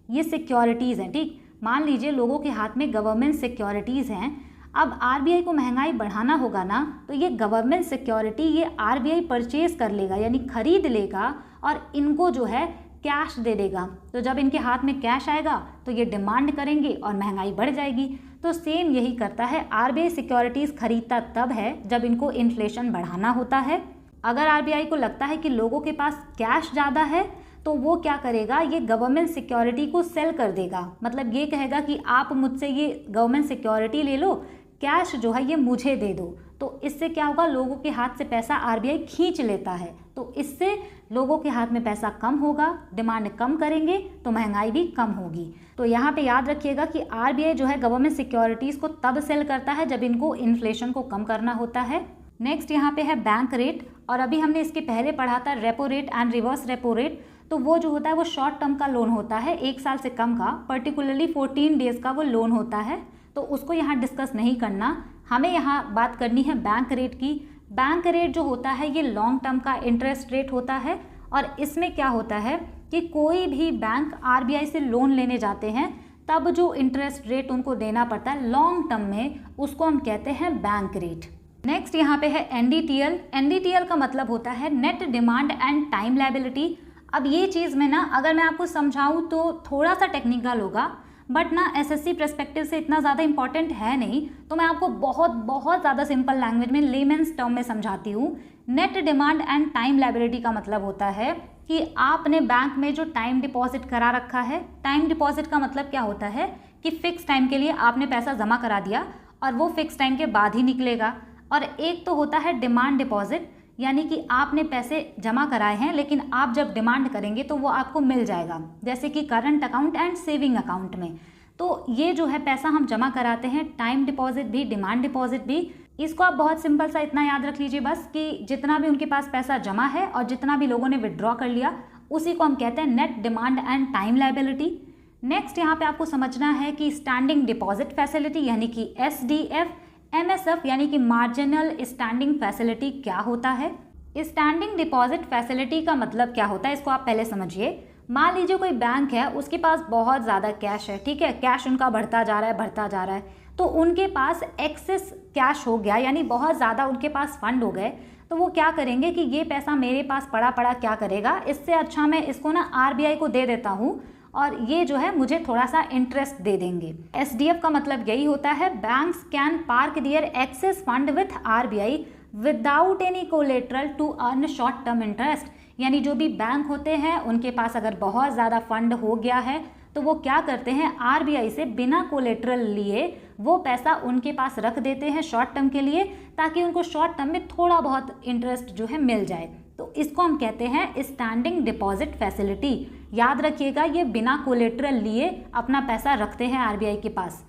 ये सिक्योरिटीज़ हैं, ठीक, मान लीजिए लोगों के हाथ में गवर्नमेंट सिक्योरिटीज़ हैं। अब RBI को महंगाई बढ़ाना होगा ना, तो ये गवर्नमेंट सिक्योरिटी ये RBI परचेज कर लेगा यानी खरीद लेगा और इनको जो है कैश दे देगा। तो जब इनके हाथ में कैश आएगा तो ये डिमांड करेंगे और महंगाई बढ़ जाएगी। तो सेम यही करता है, RBI सिक्योरिटीज़ खरीदता तब है जब इनको इन्फ्लेशन बढ़ाना होता है। अगर RBI को लगता है कि लोगों के पास कैश ज़्यादा है तो वो क्या करेगा, ये गवर्नमेंट सिक्योरिटी को सेल कर देगा। मतलब ये कहेगा कि आप मुझसे ये गवर्नमेंट सिक्योरिटी ले लो, कैश जो है ये मुझे दे दो। तो इससे क्या होगा, लोगों के हाथ से पैसा RBI खींच लेता है। तो इससे लोगों के हाथ में पैसा कम होगा, डिमांड कम करेंगे तो महंगाई भी कम होगी। तो यहाँ पे याद रखिएगा कि RBI जो है गवर्नमेंट सिक्योरिटीज़ को तब सेल करता है जब इनको इन्फ्लेशन को कम करना होता है। नेक्स्ट यहाँ पे है बैंक रेट, और अभी हमने इसके पहले पढ़ा था repo rate and reverse repo rate. तो वो जो होता है वो शॉर्ट टर्म का लोन होता है, 1 साल से कम का, पर्टिकुलरली 14 डेज का वो लोन होता है। तो उसको यहाँ डिस्कस नहीं करना, हमें यहाँ बात करनी है बैंक रेट की। बैंक रेट जो होता है ये लॉन्ग टर्म का इंटरेस्ट रेट होता है, और इसमें क्या होता है कि कोई भी बैंक RBI से लोन लेने जाते हैं तब जो इंटरेस्ट रेट उनको देना पड़ता है लॉन्ग टर्म में, उसको हम कहते हैं बैंक रेट। नेक्स्ट यहाँ पे है NDTL। NDTL का मतलब होता है net demand and time liability. अब ये चीज़ में ना अगर मैं आपको समझाऊँ तो थोड़ा सा टेक्निकल होगा, बट ना SSC पर्सपेक्टिव से इतना ज़्यादा इंपॉर्टेंट है नहीं, तो मैं आपको बहुत ज़्यादा सिंपल लैंग्वेज में लेमेन्स टर्म में समझाती हूँ। Net demand and time liability का मतलब होता है कि आपने बैंक में जो टाइम डिपॉजिट करा रखा है, टाइम डिपॉजिट का मतलब क्या होता है कि फिक्स टाइम के लिए आपने पैसा जमा करा दिया और वो फिक्स टाइम के बाद ही निकलेगा। और एक तो होता है डिमांड डिपॉजिट, यानी कि आपने पैसे जमा कराए हैं लेकिन आप जब डिमांड करेंगे तो वो आपको मिल जाएगा, जैसे कि current account and saving account में। तो ये जो है पैसा हम जमा कराते हैं, टाइम डिपॉजिट भी डिमांड डिपॉजिट भी। इसको आप बहुत सिंपल सा इतना याद रख लीजिए बस कि जितना भी उनके पास पैसा जमा है और जितना भी लोगों ने विड्रॉ कर लिया उसी को हम कहते हैं net demand and time liability. Next यहाँ पे आपको समझना है कि स्टैंडिंग डिपॉजिट फैसिलिटी यानी कि SDF, MSF यानी कि मार्जिनल स्टैंडिंग फैसिलिटी क्या होता है। स्टैंडिंग डिपॉजिट फैसिलिटी का मतलब क्या होता है इसको आप पहले समझिए। मान लीजिए कोई बैंक है, उसके पास बहुत ज़्यादा कैश है, ठीक है, कैश उनका बढ़ता जा रहा है, तो उनके पास एक्सेस कैश हो गया, यानी बहुत ज़्यादा उनके पास फंड हो गए। तो वो क्या करेंगे कि ये पैसा मेरे पास पड़ा क्या करेगा, इससे अच्छा मैं इसको ना RBI को दे देता हूँ और ये जो है मुझे थोड़ा सा इंटरेस्ट दे देंगे। SDF का मतलब यही होता है, banks can park their excess fund with RBI without any collateral to earn short term interest. यानी जो भी बैंक होते हैं उनके पास अगर बहुत ज़्यादा फंड हो गया है तो वो क्या करते हैं, आरबीआई से बिना कोलेट्रल लिए वो पैसा उनके पास रख देते हैं शॉर्ट टर्म के लिए, ताकि उनको शॉर्ट टर्म में थोड़ा बहुत इंटरेस्ट जो है मिल जाए। तो इसको हम कहते हैं स्टैंडिंग डिपॉजिट फैसिलिटी। याद रखिएगा, ये बिना कोलेट्रल लिए अपना पैसा रखते हैं आरबीआई के पास।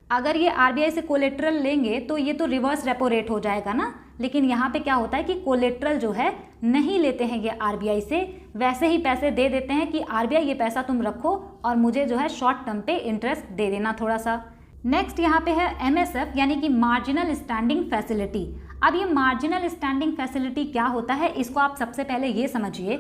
अगर ये आरबीआई से कोलेट्रल लेंगे तो ये तो रिवर्स रेपो रेट हो जाएगा ना, लेकिन यहाँ पे क्या होता है कि कोलेट्रल जो है नहीं लेते हैं ये आरबीआई से, वैसे ही पैसे दे देते हैं कि आरबीआई ये पैसा तुम रखो और मुझे जो है शॉर्ट टर्म पे इंटरेस्ट दे देना थोड़ा सा। नेक्स्ट यहाँ पे है एमएसएफ यानी कि मार्जिनल स्टैंडिंग फैसिलिटी। अब ये मार्जिनल स्टैंडिंग फैसिलिटी क्या होता है, इसको आप सबसे पहले ये समझिए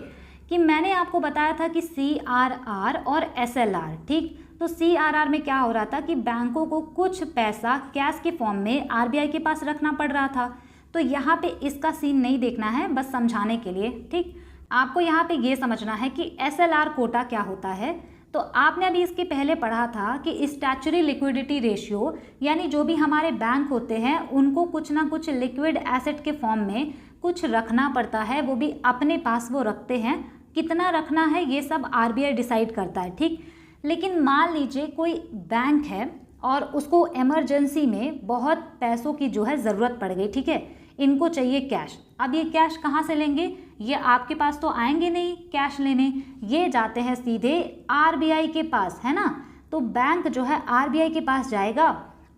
कि मैंने आपको बताया था कि सीआरआर और एसएलआर, ठीक। तो सीआरआर में क्या हो रहा था कि बैंकों को कुछ पैसा कैश के फॉर्म में आरबीआई के पास रखना पड़ रहा था। तो यहाँ पे इसका सीन नहीं देखना है, बस समझाने के लिए, ठीक। आपको यहाँ पे ये समझना है कि एसएलआर कोटा क्या होता है। तो आपने अभी इसके पहले पढ़ा था कि स्टैच्यूटरी लिक्विडिटी रेशियो, यानी जो भी हमारे बैंक होते हैं उनको कुछ ना कुछ लिक्विड एसेट के फॉर्म में कुछ रखना पड़ता है, वो भी अपने पास वो रखते हैं। कितना रखना है ये सब आरबीआई डिसाइड करता है, ठीक। लेकिन मान लीजिए कोई बैंक है और उसको इमरजेंसी में बहुत पैसों की जो है ज़रूरत पड़ गई, ठीक है, इनको चाहिए कैश। अब ये कैश कहाँ से लेंगे, ये आपके पास तो आएंगे नहीं कैश लेने, ये जाते हैं सीधे आरबीआई के पास, है ना। तो बैंक जो है आरबीआई के पास जाएगा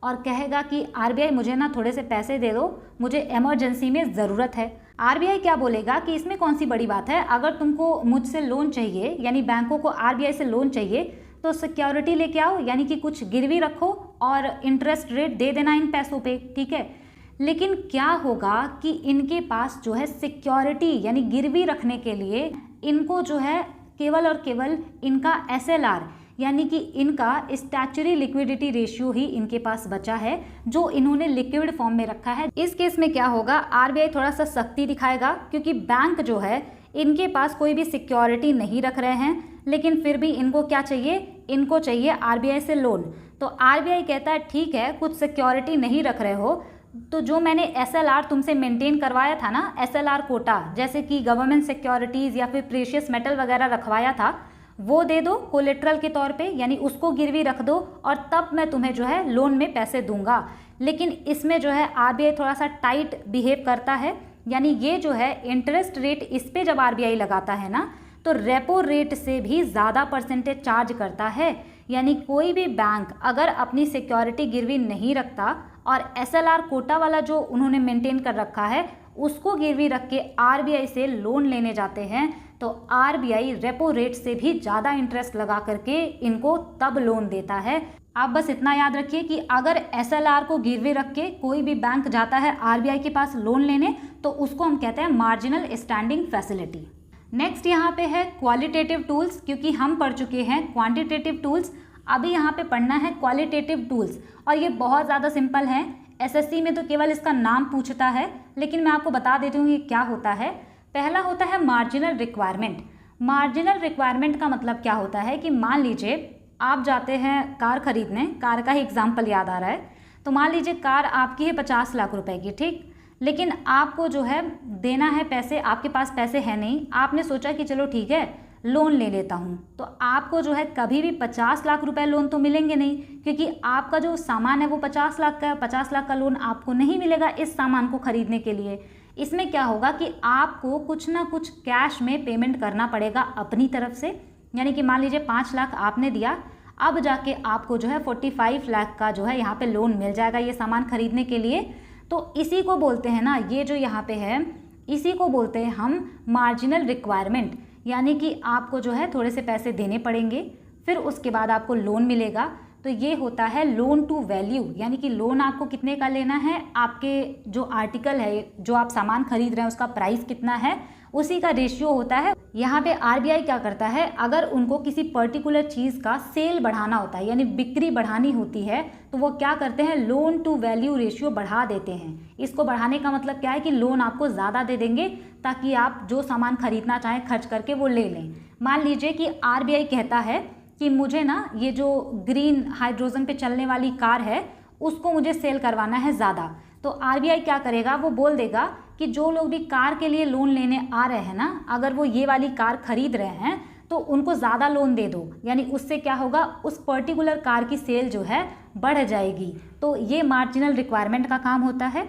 और कहेगा कि आरबीआई मुझे ना थोड़े से पैसे दे दो, मुझे इमरजेंसी में ज़रूरत है। आरबीआई क्या बोलेगा कि इसमें कौन सी बड़ी बात है, अगर तुमको मुझसे लोन चाहिए, यानी बैंकों को आरबीआई से लोन चाहिए, तो सिक्योरिटी लेके आओ, यानी कि कुछ गिरवी रखो और इंटरेस्ट रेट दे देना इन पैसों पे, ठीक है। लेकिन क्या होगा कि इनके पास जो है सिक्योरिटी यानी गिरवी रखने के लिए इनको जो है केवल और केवल इनका एसएलआर यानी कि इनका स्टैच्यूटरी लिक्विडिटी रेशियो ही इनके पास बचा है, जो इन्होंने लिक्विड फॉर्म में रखा है। इस केस में क्या होगा, आरबीआई थोड़ा सा सख्ती दिखाएगा, क्योंकि बैंक जो है इनके पास कोई भी सिक्योरिटी नहीं रख रहे हैं, लेकिन फिर भी इनको क्या चाहिए, इनको चाहिए आरबीआई से लोन। तो आरबीआई कहता है ठीक है, कुछ सिक्योरिटी नहीं रख रहे हो, तो जो मैंने एसएलआर तुमसे मेंटेन करवाया था ना, एसएलआर कोटा, जैसे कि गवर्नमेंट सिक्योरिटीज़ या फिर प्रेशियस मेटल वगैरह रखवाया था, वो दे दो कोलेट्रल के तौर पे, यानी उसको गिरवी रख दो और तब मैं तुम्हें जो है लोन में पैसे दूंगा। लेकिन इसमें जो है आरबीआई थोड़ा सा टाइट बिहेव करता है, यानी ये जो है इंटरेस्ट रेट इस पे जब आरबीआई लगाता है ना, तो रेपो रेट से भी ज़्यादा परसेंटेज चार्ज करता है। यानी कोई भी बैंक अगर अपनी सिक्योरिटी गिरवी नहीं रखता और एसएलआर कोटा वाला जो उन्होंने मेंटेन कर रखा है उसको गिरवी रख के आरबीआई से लोन लेने जाते हैं, तो आरबीआई रेपो रेट से भी ज़्यादा इंटरेस्ट लगा करके इनको तब लोन देता है। आप बस इतना याद रखिए कि अगर एसएलआर को गिरवी रख के कोई भी बैंक जाता है आरबीआई के पास लोन लेने, तो उसको हम कहते हैं मार्जिनल स्टैंडिंग फैसिलिटी। नेक्स्ट यहाँ पे है क्वालिटेटिव टूल्स, क्योंकि हम पढ़ चुके हैं क्वांटिटेटिव टूल्स, अभी यहाँ पे पढ़ना है क्वालिटेटिव टूल्स। और ये बहुत ज़्यादा सिंपल है, एसएससी में तो केवल इसका नाम पूछता है, लेकिन मैं आपको बता देती हूँ ये क्या होता है। पहला होता है मार्जिनल रिक्वायरमेंट। मार्जिनल रिक्वायरमेंट का मतलब क्या होता है कि मान लीजिए आप जाते हैं कार खरीदने, कार का ही एग्जाम्पल याद आ रहा है, तो मान लीजिए कार आपकी है 50 लाख रुपए की, ठीक, लेकिन आपको जो है देना है पैसे, आपके पास पैसे हैं नहीं, आपने सोचा कि चलो ठीक है लोन ले लेता हूँ, तो आपको जो है कभी भी 50 लाख रुपए लोन तो मिलेंगे नहीं, क्योंकि आपका जो सामान है वो 50 लाख का है, 50 लाख का लोन आपको नहीं मिलेगा इस सामान को खरीदने के लिए। इसमें क्या होगा कि आपको कुछ ना कुछ कैश में पेमेंट करना पड़ेगा अपनी तरफ से, यानी कि मान लीजिए 5 लाख आपने दिया, अब जाके आपको जो है 45 लाख का जो है यहाँ पे लोन मिल जाएगा ये सामान खरीदने के लिए। तो इसी को बोलते हैं ना, ये जो यहाँ पे है इसी को बोलते हैं हम मार्जिनल रिक्वायरमेंट, यानी कि आपको जो है थोड़े से पैसे देने पड़ेंगे, फिर उसके बाद आपको लोन मिलेगा। तो ये होता है लोन टू वैल्यू, यानी कि लोन आपको कितने का लेना है, आपके जो आर्टिकल है, जो आप सामान खरीद रहे हैं उसका प्राइस कितना है, उसी का रेशियो होता है। यहाँ पे आरबीआई क्या करता है, अगर उनको किसी पर्टिकुलर चीज़ का सेल बढ़ाना होता है यानी बिक्री बढ़ानी होती है, तो वो क्या करते हैं, लोन टू वैल्यू रेशियो बढ़ा देते हैं। इसको बढ़ाने का मतलब क्या है कि लोन आपको ज़्यादा दे देंगे ताकि आप जो सामान खरीदना चाहें खर्च करके वो ले लें। मान लीजिए कि आरबीआई कहता है कि मुझे ना ये जो ग्रीन हाइड्रोजन पे चलने वाली कार है उसको मुझे सेल करवाना है ज़्यादा, तो आरबीआई क्या करेगा, वो बोल देगा कि जो लोग भी कार के लिए लोन लेने आ रहे हैं ना, अगर वो ये वाली कार खरीद रहे हैं तो उनको ज़्यादा लोन दे दो, यानी उससे क्या होगा, उस पर्टिकुलर कार की सेल जो है बढ़ जाएगी। तो ये मार्जिनल रिक्वायरमेंट का काम होता है।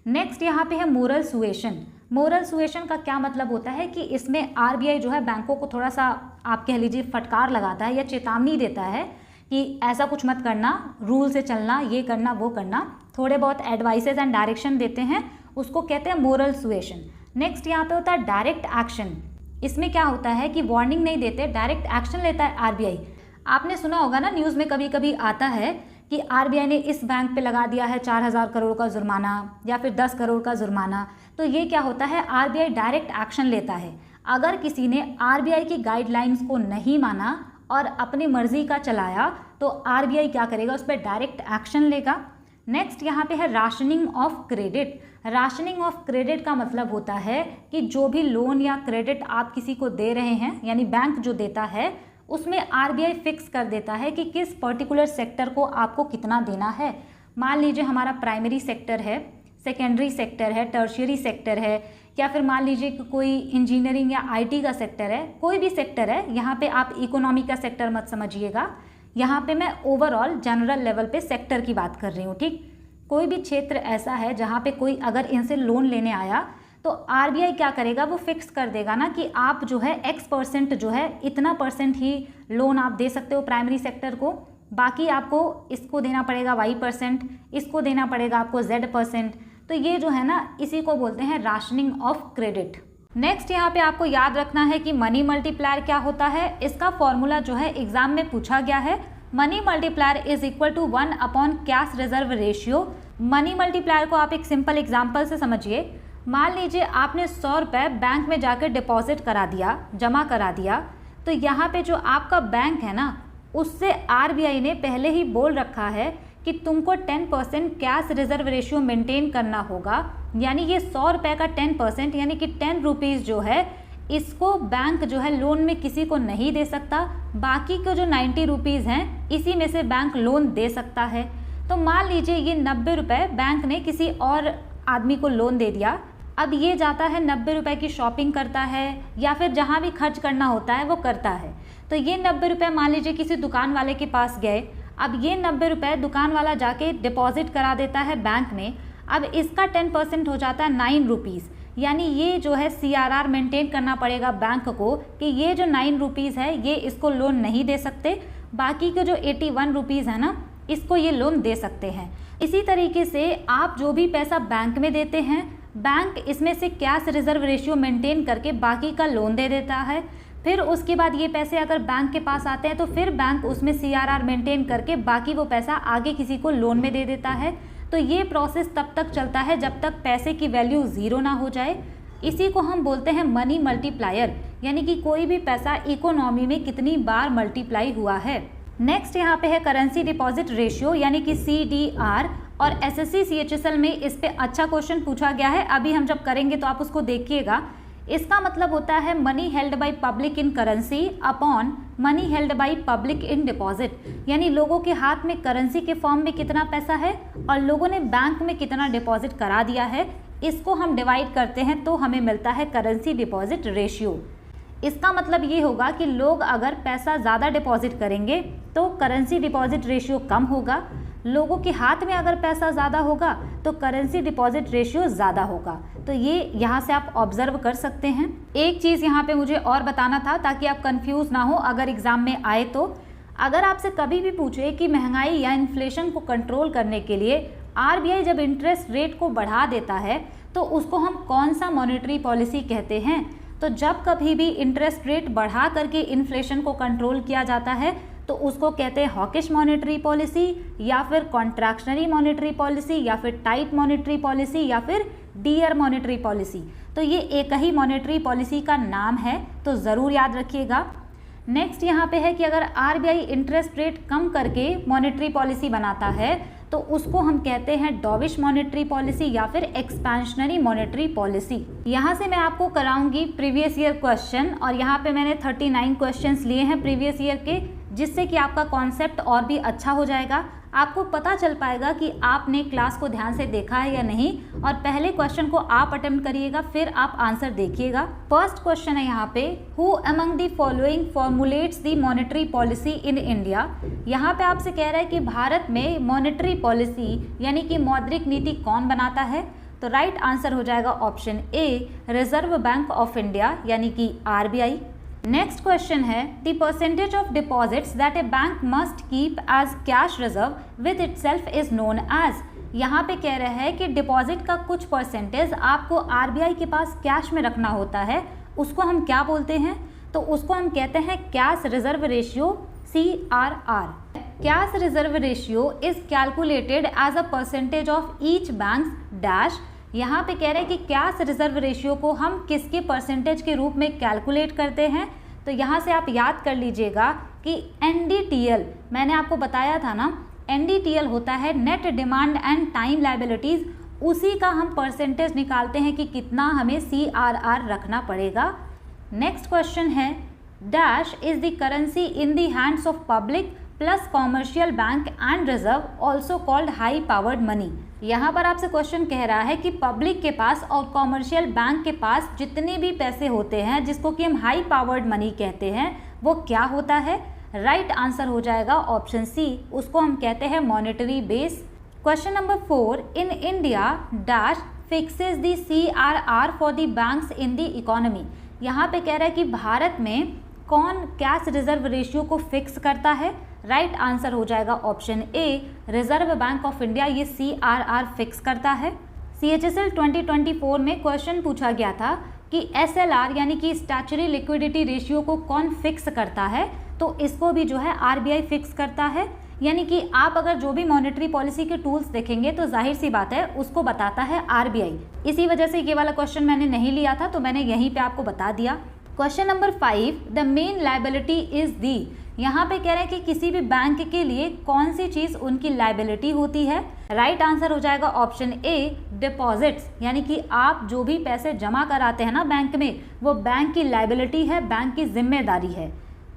नेक्स्ट यहाँ पे है मोरल सुएशन। मोरल सुएशन का क्या मतलब होता है कि इसमें आरबीआई जो है बैंकों को थोड़ा सा आप कह लीजिए फटकार लगाता है या चेतावनी देता है कि ऐसा कुछ मत करना, रूल से चलना, ये करना वो करना, थोड़े बहुत एडवाइसेज एंड डायरेक्शन देते हैं, उसको कहते हैं मोरल सुएशन। नेक्स्ट यहाँ पे होता है डायरेक्ट एक्शन। इसमें क्या होता है कि वार्निंग नहीं देते, डायरेक्ट एक्शन लेता है आरबीआई। आपने सुना होगा ना, न्यूज़ में कभी कभी आता है कि आरबीआई ने इस बैंक पे लगा दिया है 4000 करोड़ का जुर्माना या फिर 10 करोड़ का जुर्माना। तो ये क्या होता है, आरबीआई डायरेक्ट एक्शन लेता है। अगर किसी ने आरबीआई की गाइडलाइंस को नहीं माना और अपनी मर्जी का चलाया तो आरबीआई क्या करेगा, उस पर डायरेक्ट एक्शन लेगा। नेक्स्ट यहाँ पे है rationing of credit. Rationing of credit का मतलब होता है कि जो भी लोन या क्रेडिट आप किसी को दे रहे हैं, यानी बैंक जो देता है, उसमें आरबीआई फिक्स कर देता है कि किस पर्टिकुलर सेक्टर को आपको कितना देना है। मान लीजिए हमारा प्राइमरी सेक्टर है, सेकेंडरी सेक्टर है, टर्शियरी सेक्टर है, या फिर मान लीजिए कि कोई इंजीनियरिंग या आईटी का सेक्टर है, कोई भी सेक्टर है। यहाँ पे आप इकोनॉमी का सेक्टर मत समझिएगा, यहाँ पे मैं ओवरऑल जनरल लेवल पे सेक्टर की बात कर रही हूँ, ठीक। कोई भी क्षेत्र ऐसा है जहाँ पे कोई अगर इनसे लोन लेने आया तो आरबीआई क्या करेगा, वो फिक्स कर देगा ना कि आप जो है X% जो है इतना % ही लोन आप दे सकते हो प्राइमरी सेक्टर को, बाकी आपको इसको देना पड़ेगा Y%, इसको देना पड़ेगा आपको Z%। तो ये जो है ना, इसी को बोलते हैं राशनिंग ऑफ क्रेडिट। नेक्स्ट यहाँ पे आपको याद रखना है कि मनी मल्टीप्लायर क्या होता है। इसका फॉर्मूला जो है एग्जाम में पूछा गया है। Money multiplier is equal to 1 cash reserve ratio. Money multiplier को आप एक सिंपल एग्जाम्पल से समझिए। मान लीजिए आपने 100 रुपये बैंक में जाकर डिपॉजिट करा दिया, जमा करा दिया, तो यहाँ पे जो आपका बैंक है ना, उससे आरबीआई ने पहले ही बोल रखा है कि तुमको 10% कैश रिजर्व रेशियो मेंटेन करना होगा। यानी ये 100 रुपये का 10% यानी कि 10 रुपीज़ जो है, इसको बैंक जो है लोन में किसी को नहीं दे सकता। बाकी के जो 90 रुपीज़ हैं, इसी में से बैंक लोन दे सकता है। तो मान लीजिए ये 90 रुपये बैंक ने किसी और आदमी को लोन दे दिया। अब ये जाता है 90 रुपये की शॉपिंग करता है या फिर जहाँ भी खर्च करना होता है वो करता है। तो ये 90 रुपये मान लीजिए किसी दुकान वाले के पास गए। अब ये 90 रुपये दुकान वाला जाके डिपॉजिट करा देता है बैंक में। अब इसका 10% हो जाता है 9 रुपीज़। यानी ये जो है CRR मेंटेन करना पड़ेगा बैंक को कि ये जो 9 रुपीज़ है ये इसको लोन नहीं दे सकते, बाकी के जो 81 रुपीज़ है ना, इसको ये लोन दे सकते हैं। इसी तरीके से आप जो भी पैसा बैंक में देते हैं, बैंक इसमें से कैश रिजर्व रेशियो मेंटेन करके बाकी का लोन दे देता है। फिर उसके बाद ये पैसे अगर बैंक के पास आते हैं तो फिर बैंक उसमें CRR मेंटेन करके बाकी वो पैसा आगे किसी को लोन में दे देता है। तो ये प्रोसेस तब तक चलता है जब तक पैसे की वैल्यू ज़ीरो ना हो जाए। इसी को हम बोलते हैं मनी मल्टीप्लायर, यानी कि कोई भी पैसा इकोनॉमी में कितनी बार मल्टीप्लाई हुआ है। नेक्स्ट यहाँ पे है करेंसी डिपॉजिट रेशियो, यानी कि CDR, और SSC CHSL में इस पे अच्छा क्वेश्चन पूछा गया है। अभी हम जब करेंगे तो आप उसको देखिएगा। इसका मतलब होता है money held by public in currency upon money held by public in deposit, यानी लोगों के हाथ में करेंसी के फॉर्म में कितना पैसा है और लोगों ने बैंक में कितना डिपॉजिट करा दिया है, इसको हम डिवाइड करते हैं तो हमें मिलता है करेंसी डिपॉजिट रेशियो। इसका मतलब ये होगा कि लोग अगर पैसा ज़्यादा डिपॉजिट करेंगे तो करेंसी डिपॉजिट रेशियो कम होगा, लोगों के हाथ में अगर पैसा ज़्यादा होगा तो करेंसी डिपॉजिट रेशियो ज़्यादा होगा। तो ये यहाँ से आप ऑब्जर्व कर सकते हैं। एक चीज़ यहाँ पे मुझे और बताना था ताकि आप कंफ्यूज ना हो अगर एग्ज़ाम में आए तो। अगर आपसे कभी भी पूछे कि महंगाई या इन्फ्लेशन को कंट्रोल करने के लिए आरबीआई जब इंटरेस्ट रेट को बढ़ा देता है तो उसको हम कौन सा मॉनेटरी पॉलिसी कहते हैं, तो जब कभी भी इंटरेस्ट रेट बढ़ा करके इन्फ्लेशन को कंट्रोल किया जाता है तो उसको कहते हैं हॉकिश मॉनेटरी पॉलिसी, या फिर कॉन्ट्रैक्शनरी मॉनेटरी पॉलिसी, या फिर टाइट मॉनेटरी पॉलिसी, या फिर डियर मॉनेटरी पॉलिसी। तो ये एक ही मॉनेटरी पॉलिसी का नाम है, तो ज़रूर याद रखिएगा। नेक्स्ट यहाँ पे है कि अगर आरबीआई इंटरेस्ट रेट कम करके मॉनेटरी पॉलिसी बनाता है तो उसको हम कहते हैं डॉविश मॉनेटरी पॉलिसी या फिर एक्सपेंशनरी मॉनेटरी पॉलिसी। यहाँ से मैं आपको कराऊंगी प्रीवियस ईयर क्वेश्चन, और यहाँ पे मैंने 39 क्वेश्चंस लिए हैं प्रीवियस ईयर के, जिससे कि आपका कॉन्सेप्ट और भी अच्छा हो जाएगा। आपको पता चल पाएगा कि आपने क्लास को ध्यान से देखा है या नहीं। और पहले क्वेश्चन को आप अटेम्प्ट करिएगा, फिर आप आंसर देखिएगा। फर्स्ट क्वेश्चन है यहाँ पे, who among the following formulates the monetary policy in India. यहाँ पे आपसे कह रहा है कि भारत में मॉनेटरी पॉलिसी यानी कि मौद्रिक नीति कौन बनाता है। तो राइट आंसर हो जाएगा option A, Reserve Bank of India यानी कि आरबीआई। नेक्स्ट क्वेश्चन है, the percentage of deposits that a bank must keep as cash reserve with itself is known as. यहाँ पे कह रहे हैं कि डिपॉजिट का कुछ परसेंटेज आपको आरबीआई के पास कैश में रखना होता है, उसको हम क्या बोलते हैं? तो उसको हम कहते हैं cash reserve ratio, CRR। Cash reserve ratio is calculated as a percentage of each bank dash. यहाँ पे कह रहे हैं कि कैश रिजर्व रेशियो को हम किसके परसेंटेज के रूप में कैलकुलेट करते हैं। तो यहाँ से आप याद कर लीजिएगा कि NDTL, मैंने आपको बताया था ना, NDTL होता है net demand and time liabilities, उसी का हम परसेंटेज निकालते हैं कि कितना हमें CRR रखना पड़ेगा। नेक्स्ट क्वेश्चन है, dash is the currency in the hands of public plus commercial bank and reserve also called high powered money. यहाँ पर आपसे क्वेश्चन कह रहा है कि पब्लिक के पास और कॉमर्शियल बैंक के पास जितने भी पैसे होते हैं जिसको कि हम हाई पावर्ड मनी कहते हैं, वो क्या होता है? राइट आंसर हो जाएगा ऑप्शन सी, उसको हम कहते हैं monetary base. Question number 4, in India dash fixes the CRR for the banks in the economy. यहाँ पे कह रहा है कि भारत में कौन कैश रिजर्व रेशियो को फिक्स करता है? राइट आंसर हो जाएगा option A, Reserve Bank of India ये CRR फिक्स करता है। CHSL 2024 में क्वेश्चन पूछा गया था कि SLR यानी कि स्टैच्यूटरी लिक्विडिटी रेशियो को कौन फिक्स करता है? तो इसको भी जो है RBI फिक्स करता है। यानी कि आप अगर जो भी मॉनेटरी पॉलिसी के टूल्स देखेंगे तो जाहिर सी बात है उसको बताता है RBI। इसी वजह से ये वाला क्वेश्चन मैंने नहीं लिया था, तो मैंने यहीं पे आपको बता दिया। Question number 5, the main liability is the. यहाँ पे कह रहे हैं कि किसी भी बैंक के लिए कौन सी चीज़ उनकी लायबिलिटी होती है? राइट आंसर हो जाएगा ऑप्शन ए, डिपॉजिट्स। यानी कि आप जो भी पैसे जमा कराते हैं ना बैंक में, वो बैंक की लायबिलिटी है, बैंक की जिम्मेदारी है।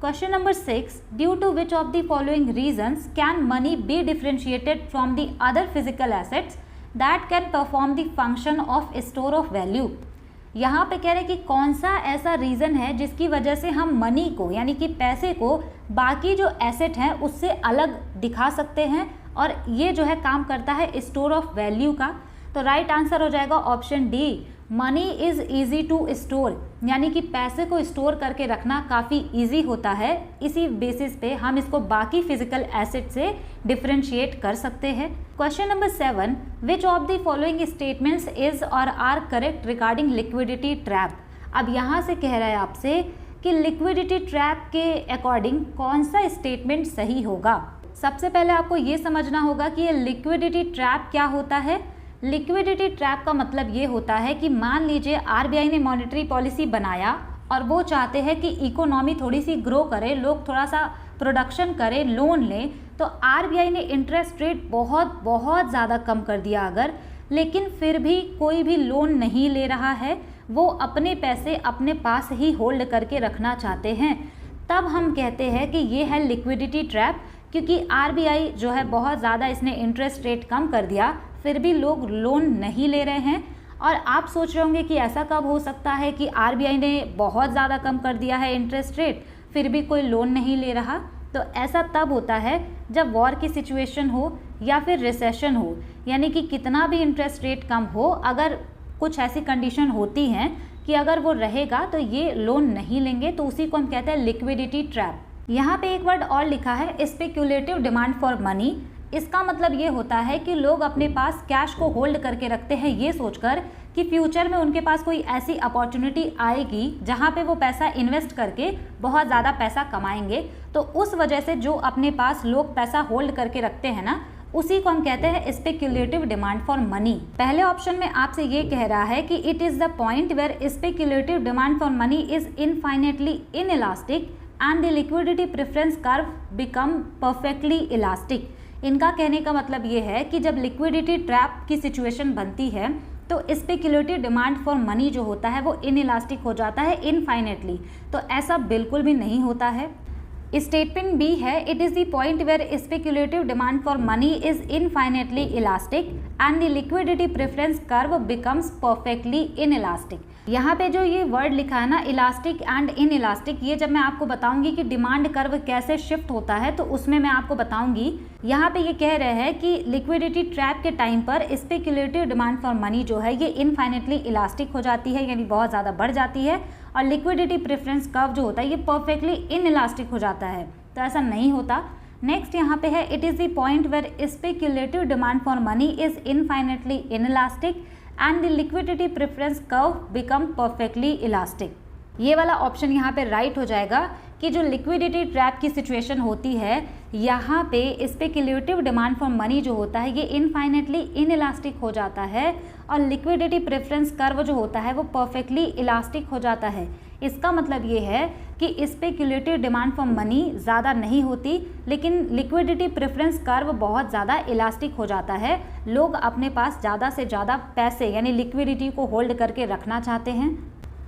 Question number 6, due to which of the following reasons can money be differentiated from the other physical assets that can perform the function of store of value. यहाँ पे कह रहे हैं कि कौन सा ऐसा रीज़न है जिसकी वजह से हम मनी को यानी कि पैसे को बाकी जो एसेट हैं उससे अलग दिखा सकते हैं, और ये जो है काम करता है स्टोर ऑफ वैल्यू का। तो राइट आंसर हो जाएगा option D, money is easy to store. यानी कि पैसे को स्टोर करके रखना काफ़ी ईजी होता है, इसी बेसिस पे हम इसको बाकी फिजिकल एसेट से डिफरेंशिएट कर सकते हैं। Question number 7, which of the following statements is और are correct regarding liquidity trap. अब यहाँ से कह रहा है आपसे कि लिक्विडिटी ट्रैप के अकॉर्डिंग कौन सा स्टेटमेंट सही होगा। सबसे पहले आपको ये समझना होगा कि ये लिक्विडिटी ट्रैप क्या होता है। लिक्विडिटी ट्रैप का मतलब ये होता है कि मान लीजिए RBI ने मॉनेटरी पॉलिसी बनाया और वो चाहते हैं कि इकोनॉमी थोड़ी सी ग्रो करे, लोग थोड़ा सा प्रोडक्शन करें, लोन लें, तो RBI ने इंटरेस्ट रेट बहुत बहुत ज़्यादा कम कर दिया अगर, लेकिन फिर भी कोई भी लोन नहीं ले रहा है, वो अपने पैसे अपने पास ही होल्ड करके रखना चाहते हैं, तब हम कहते हैं कि ये है लिक्विडिटी ट्रैप। क्योंकि RBI जो है बहुत ज़्यादा इसने इंटरेस्ट रेट कम कर दिया, फिर भी लोग लोन नहीं ले रहे हैं। और आप सोच रहे होंगे कि ऐसा कब हो सकता है कि RBI ने बहुत ज़्यादा कम कर दिया है इंटरेस्ट रेट, फिर भी कोई लोन नहीं ले रहा। तो ऐसा तब होता है जब वॉर की सिचुएशन हो या फिर रिसेशन हो, यानी कि कितना भी इंटरेस्ट रेट कम हो, अगर कुछ ऐसी कंडीशन होती हैं कि अगर वो रहेगा तो ये लोन नहीं लेंगे, तो उसी को हम कहते हैं लिक्विडिटी ट्रैप। यहाँ पे एक वर्ड और लिखा है, स्पेक्यूलेटिव डिमांड फॉर मनी। इसका मतलब ये होता है कि लोग अपने पास कैश को होल्ड करके रखते हैं ये सोचकर कि फ्यूचर में उनके पास कोई ऐसी अपॉर्चुनिटी आएगी जहाँ पे वो पैसा इन्वेस्ट करके बहुत ज़्यादा पैसा कमाएंगे। तो उस वजह से जो अपने पास लोग पैसा होल्ड करके रखते हैं ना, उसी को हम कहते हैं स्पेक्यूलेटिव डिमांड फॉर मनी। पहले ऑप्शन में आपसे ये कह रहा है कि it is the point where speculative demand for money is infinitely inelastic and the liquidity preference curve become perfectly elastic. इनका कहने का मतलब ये है कि जब लिक्विडिटी ट्रैप की सिचुएशन बनती है तो स्पेक्यूलेटिव डिमांड फॉर मनी जो होता है वो इनइलास्टिक हो जाता है इनफाइनेटली। तो ऐसा बिल्कुल भी नहीं होता है। स्टेटमेंट बी है, it is the point where speculative demand for money is infinitely elastic and the liquidity preference curve becomes perfectly inelastic. यहाँ पे जो ये वर्ड लिखा है ना, इलास्टिक एंड इन इलास्टिक, ये जब मैं आपको बताऊंगी कि डिमांड कर्व कैसे शिफ्ट होता है तो उसमें मैं आपको बताऊंगी। यहाँ पे ये कह रहे हैं कि लिक्विडिटी ट्रैप के टाइम पर स्पेक्यूलेटिव डिमांड फॉर मनी जो है ये इनफाइनेटली इलास्टिक हो जाती है, यानी बहुत ज़्यादा बढ़ जाती है, और लिक्विडिटी प्रेफरेंस कर्व जो होता है ये परफेक्टली इन इलास्टिक हो जाता है। तो ऐसा नहीं होता। नेक्स्ट यहाँ पे है, it is the point where speculative demand for money is infinitely inelastic and the liquidity preference curve become perfectly elastic. ये वाला ऑप्शन यहाँ पे राइट हो जाएगा कि जो लिक्विडिटी ट्रैप की सिचुएशन होती है यहाँ पे स्पेक्यूलेटिव डिमांड फॉर मनी जो होता है ये इनफाइनेटली इनइलास्टिक हो जाता है और लिक्विडिटी प्रेफरेंस कर्व जो होता है वो परफेक्टली इलास्टिक हो जाता है। इसका मतलब ये है कि स्पेक्यूलेटिव डिमांड फॉर मनी ज़्यादा नहीं होती, लेकिन लिक्विडिटी प्रेफरेंस कर्व बहुत ज़्यादा इलास्टिक हो जाता है। लोग अपने पास ज़्यादा से ज़्यादा पैसे यानी लिक्विडिटी को होल्ड करके रखना चाहते हैं।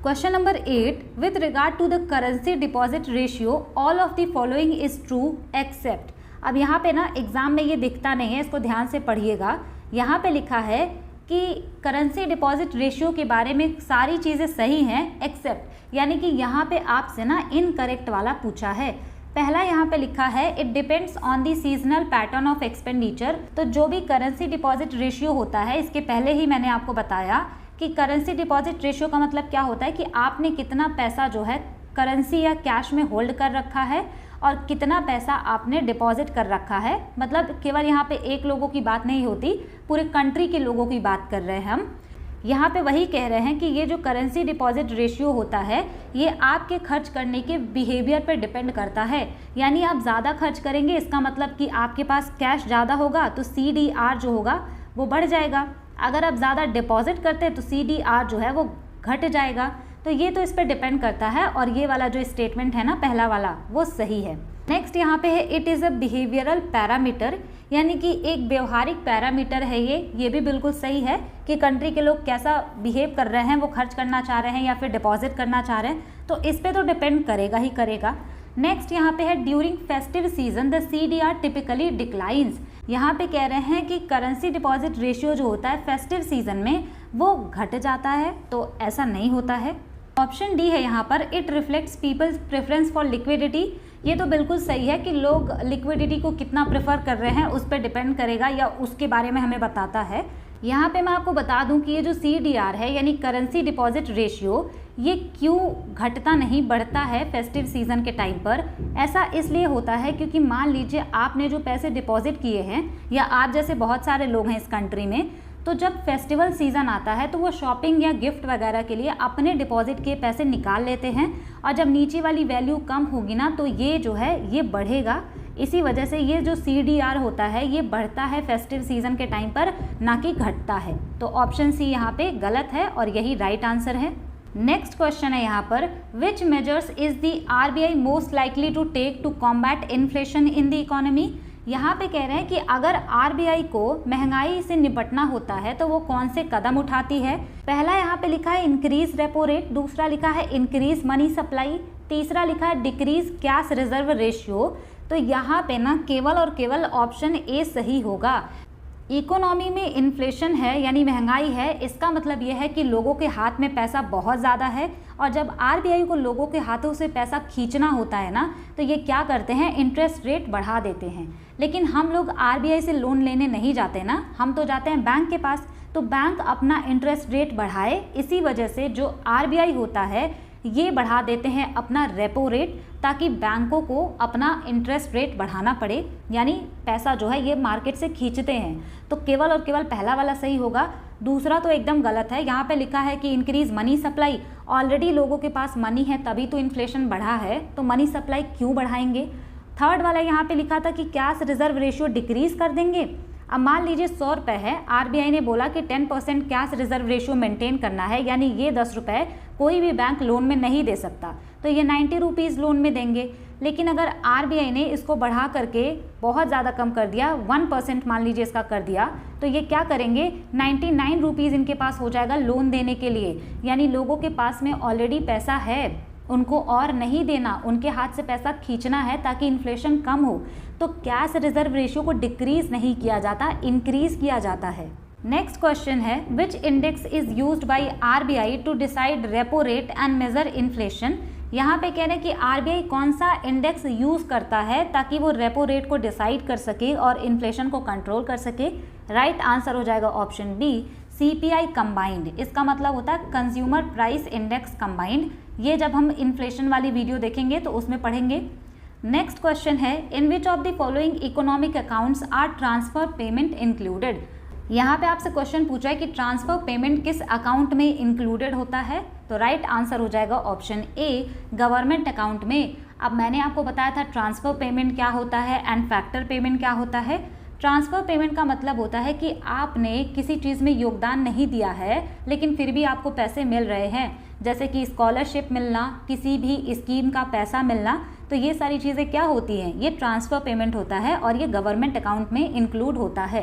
Question number 8, with regard to the currency deposit ratio all of the following is true except. अब यहाँ पे ना एग्जाम में ये दिखता नहीं है, इसको ध्यान से पढ़िएगा। यहाँ पे लिखा है कि करेंसी डिपॉजिट रेशियो के बारे में सारी चीज़ें सही हैं एक्सेप्ट, यानी कि यहाँ पे आपसे ना इनकरेक्ट वाला पूछा है। पहला यहाँ पे लिखा है, it depends on the seasonal pattern of expenditure. तो जो भी करेंसी डिपॉजिट रेशियो होता है, इसके पहले ही मैंने आपको बताया कि करेंसी डिपॉजिट रेशियो का मतलब क्या होता है कि आपने कितना पैसा जो है करेंसी या कैश में होल्ड कर रखा है और कितना पैसा आपने डिपॉजिट कर रखा है। मतलब केवल यहाँ पे एक लोगों की बात नहीं होती, पूरे कंट्री के लोगों की बात कर रहे हैं हम। यहाँ पे वही कह रहे हैं कि ये जो करेंसी डिपॉजिट रेशियो होता है ये आपके खर्च करने के बिहेवियर पर डिपेंड करता है। यानी आप ज़्यादा खर्च करेंगे, इसका मतलब कि आपके पास कैश ज़्यादा होगा तो CDR जो होगा वो बढ़ जाएगा। अगर आप ज़्यादा डिपॉजिट करते हैं तो CDR जो है वो घट जाएगा। तो ये तो इस पर डिपेंड करता है और ये वाला जो स्टेटमेंट है ना पहला वाला वो सही है। नेक्स्ट यहाँ पे है, it is a behavioural parameter, यानी कि एक व्यवहारिक पैरामीटर है ये भी बिल्कुल सही है कि कंट्री के लोग कैसा बिहेव कर रहे हैं, वो खर्च करना चाह रहे हैं या फिर डिपॉजिट करना चाह रहे हैं, तो इस पर तो डिपेंड करेगा ही करेगा। नेक्स्ट यहाँ पे है, during festive season the CDR typically declines. यहाँ पे कह रहे हैं कि करेंसी डिपॉजिट रेशियो जो होता है फेस्टिव सीजन में वो घट जाता है, तो ऐसा नहीं होता है। ऑप्शन डी है यहाँ पर, it reflects people's preference for liquidity. ये तो बिल्कुल सही है कि लोग लिक्विडिटी को कितना प्रेफर कर रहे हैं उस पर डिपेंड करेगा या उसके बारे में हमें बताता है। यहाँ पे मैं आपको बता दूं कि ये जो CDR है यानी करेंसी डिपॉजिट रेशियो ये क्यों घटता नहीं बढ़ता है फेस्टिव सीज़न के टाइम पर। ऐसा इसलिए होता है क्योंकि मान लीजिए आपने जो पैसे डिपॉजिट किए हैं या आप जैसे बहुत सारे लोग हैं इस कंट्री में, तो जब फेस्टिवल सीज़न आता है तो वो शॉपिंग या गिफ्ट वगैरह के लिए अपने डिपॉजिट के पैसे निकाल लेते हैं और जब नीचे वाली वैल्यू कम होगी ना तो ये जो है ये बढ़ेगा। इसी वजह से ये जो CDR होता है ये बढ़ता है फेस्टिव सीज़न के टाइम पर, ना कि घटता है। तो ऑप्शन सी यहाँ पे गलत है और यही राइट आंसर है। नेक्स्ट क्वेश्चन है यहाँ पर, which measures is the RBI most likely to take to combat inflation in the economy. यहाँ पे कह रहे हैं कि अगर RBI को महंगाई से निपटना होता है तो वो कौन से कदम उठाती है। पहला यहाँ पे लिखा है इंक्रीज रेपो रेट, दूसरा लिखा है इंक्रीज मनी सप्लाई, तीसरा लिखा है डिक्रीज कैश रिजर्व रेशियो। तो यहाँ पे ना केवल और केवल ऑप्शन ए सही होगा। इकोनॉमी में इन्फ्लेशन है यानी महंगाई है, इसका मतलब यह है कि लोगों के हाथ में पैसा बहुत ज़्यादा है और जब RBI को लोगों के हाथों से पैसा खींचना होता है ना तो ये क्या करते हैं, इंटरेस्ट रेट बढ़ा देते हैं। लेकिन हम लोग RBI से लोन लेने नहीं जाते ना, हम तो जाते हैं बैंक के पास, तो बैंक अपना इंटरेस्ट रेट बढ़ाए, इसी वजह से जो RBI होता है ये बढ़ा देते हैं अपना रेपो रेट, ताकि बैंकों को अपना इंटरेस्ट रेट बढ़ाना पड़े, यानी पैसा जो है ये मार्केट से खींचते हैं। तो केवल और केवल पहला वाला सही होगा, दूसरा तो एकदम गलत है। यहाँ पे लिखा है कि इंक्रीज मनी सप्लाई, ऑलरेडी लोगों के पास मनी है तभी तो इन्फ्लेशन बढ़ा है, तो मनी सप्लाई क्यों बढ़ाएंगे। थर्ड वाला यहाँ पे लिखा था कि कैश रिजर्व रेशियो डिक्रीज कर देंगे। अब मान लीजिए 100 रुपये है, RBI ने बोला कि 10% कैश रिजर्व रेशियो मेंटेन करना है, यानी ये 10 रुपये कोई भी बैंक लोन में नहीं दे सकता, तो ये 90 रुपीज़ लोन में देंगे। लेकिन अगर RBI ने इसको बढ़ा करके बहुत ज़्यादा कम कर दिया, 1% मान लीजिए इसका कर दिया, तो ये क्या करेंगे, 99 रुपीज़ इनके पास हो जाएगा लोन देने के लिए, यानी लोगों के पास में ऑलरेडी पैसा है। उनको और नहीं देना, उनके हाथ से पैसा खींचना है ताकि इन्फ्लेशन कम हो, तो कैश रिजर्व रेशियो को डिक्रीज नहीं किया जाता, इंक्रीज किया जाता है। नेक्स्ट क्वेश्चन है, which index is used by RBI to decide repo rate and measure inflation. यहाँ पे कह रहे हैं कि आरबीआई कौन सा इंडेक्स यूज करता है ताकि वो रेपो रेट को डिसाइड कर सके और इन्फ्लेशन को कंट्रोल कर सके। राइट आंसर हो जाएगा ऑप्शन बी, सीपीआई कंबाइंड। इसका मतलब होता है कंज्यूमर प्राइस इंडेक्स कंबाइंड। ये जब हम इन्फ्लेशन वाली वीडियो देखेंगे तो उसमें पढ़ेंगे। नेक्स्ट क्वेश्चन है, in which of the following economic accounts are transfer payment included. यहाँ पे आपसे क्वेश्चन पूछा है कि ट्रांसफर पेमेंट किस अकाउंट में इंक्लूडेड होता है, तो राइट आंसर हो जाएगा ऑप्शन ए, गवर्नमेंट अकाउंट में। अब मैंने आपको बताया था ट्रांसफर पेमेंट क्या होता है एंड फैक्टर पेमेंट क्या होता है। ट्रांसफ़र पेमेंट का मतलब होता है कि आपने किसी चीज़ में योगदान नहीं दिया है लेकिन फिर भी आपको पैसे मिल रहे हैं, जैसे कि स्कॉलरशिप मिलना, किसी भी स्कीम का पैसा मिलना, तो ये सारी चीज़ें क्या होती हैं, ये ट्रांसफ़र पेमेंट होता है और ये गवर्नमेंट अकाउंट में इंक्लूड होता है।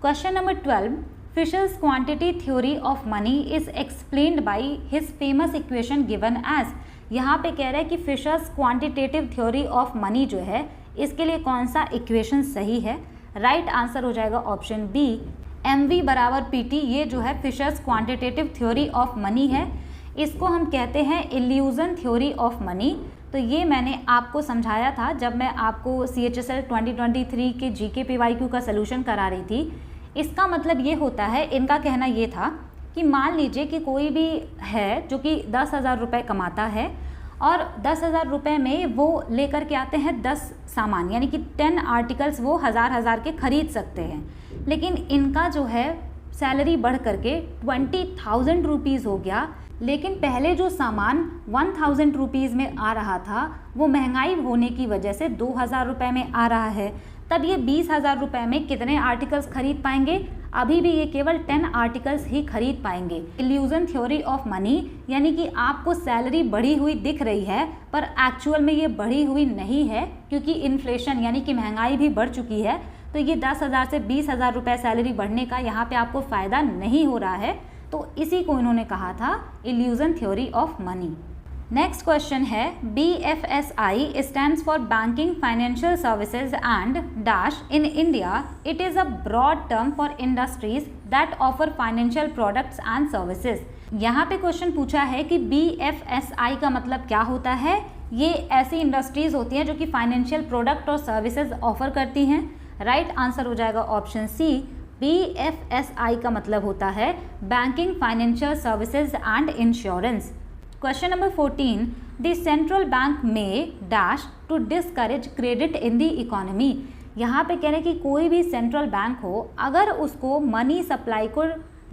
Question number 12, Fisher's quantity theory of money is explained by his famous equation given as. यहाँ पे कह रहा है कि Fisher's quantitative theory of money जो है इसके लिए कौन सा इक्वेशन सही है। राइट आंसर हो जाएगा ऑप्शन बी, MV बराबर PT। ये जो है Fisher's quantitative theory of money है, इसको हम कहते हैं इल्यूजन थ्योरी ऑफ मनी। तो ये मैंने आपको समझाया था जब मैं आपको CHSL 2023 के GK PYQ का सलूशन करा रही थी। इसका मतलब ये होता है, इनका कहना ये था कि मान लीजिए कि कोई भी है जो कि 10,000 रुपये कमाता है और 10,000 रुपये में वो लेकर के आते हैं 10 सामान, यानी कि 10 आर्टिकल्स वो हज़ार के खरीद सकते हैं। लेकिन इनका जो है सैलरी बढ़ करके 20,000 रुपीज़ हो गया, लेकिन पहले जो सामान 1,000 रुपीज़ में आ रहा था वो महंगाई होने की वजह से 2,000 रुपये में आ रहा है। तब ये 20,000 रुपये में कितने आर्टिकल्स खरीद पाएंगे, अभी भी ये केवल 10 आर्टिकल्स ही खरीद पाएंगे। इल्यूजन थ्योरी ऑफ मनी, यानी कि आपको सैलरी बढ़ी हुई दिख रही है पर एक्चुअल में ये बढ़ी हुई नहीं है, क्योंकि इन्फ्लेशन यानी कि महंगाई भी बढ़ चुकी है। तो ये 10,000 से 20,000 रुपये सैलरी बढ़ने का यहाँ पे आपको फ़ायदा नहीं हो रहा है, तो इसी को इन्होंने कहा था illusion theory of money. Next question है, BFSI stands for banking financial services and dash in India it is a broad term for industries that offer financial products and services. यहाँ पे क्वेश्चन पूछा है कि BFSI का मतलब क्या होता है। ये ऐसी इंडस्ट्रीज होती हैं जो कि फाइनेंशियल प्रोडक्ट और सर्विसेज ऑफर करती हैं। राइट आंसर हो जाएगा ऑप्शन सी, BFSI का मतलब होता है banking financial services and insurance. Question number 14, the central bank में dash to discourage credit in the economy. यहाँ पे कह रहे हैं कि कोई भी सेंट्रल बैंक हो, अगर उसको मनी सप्लाई को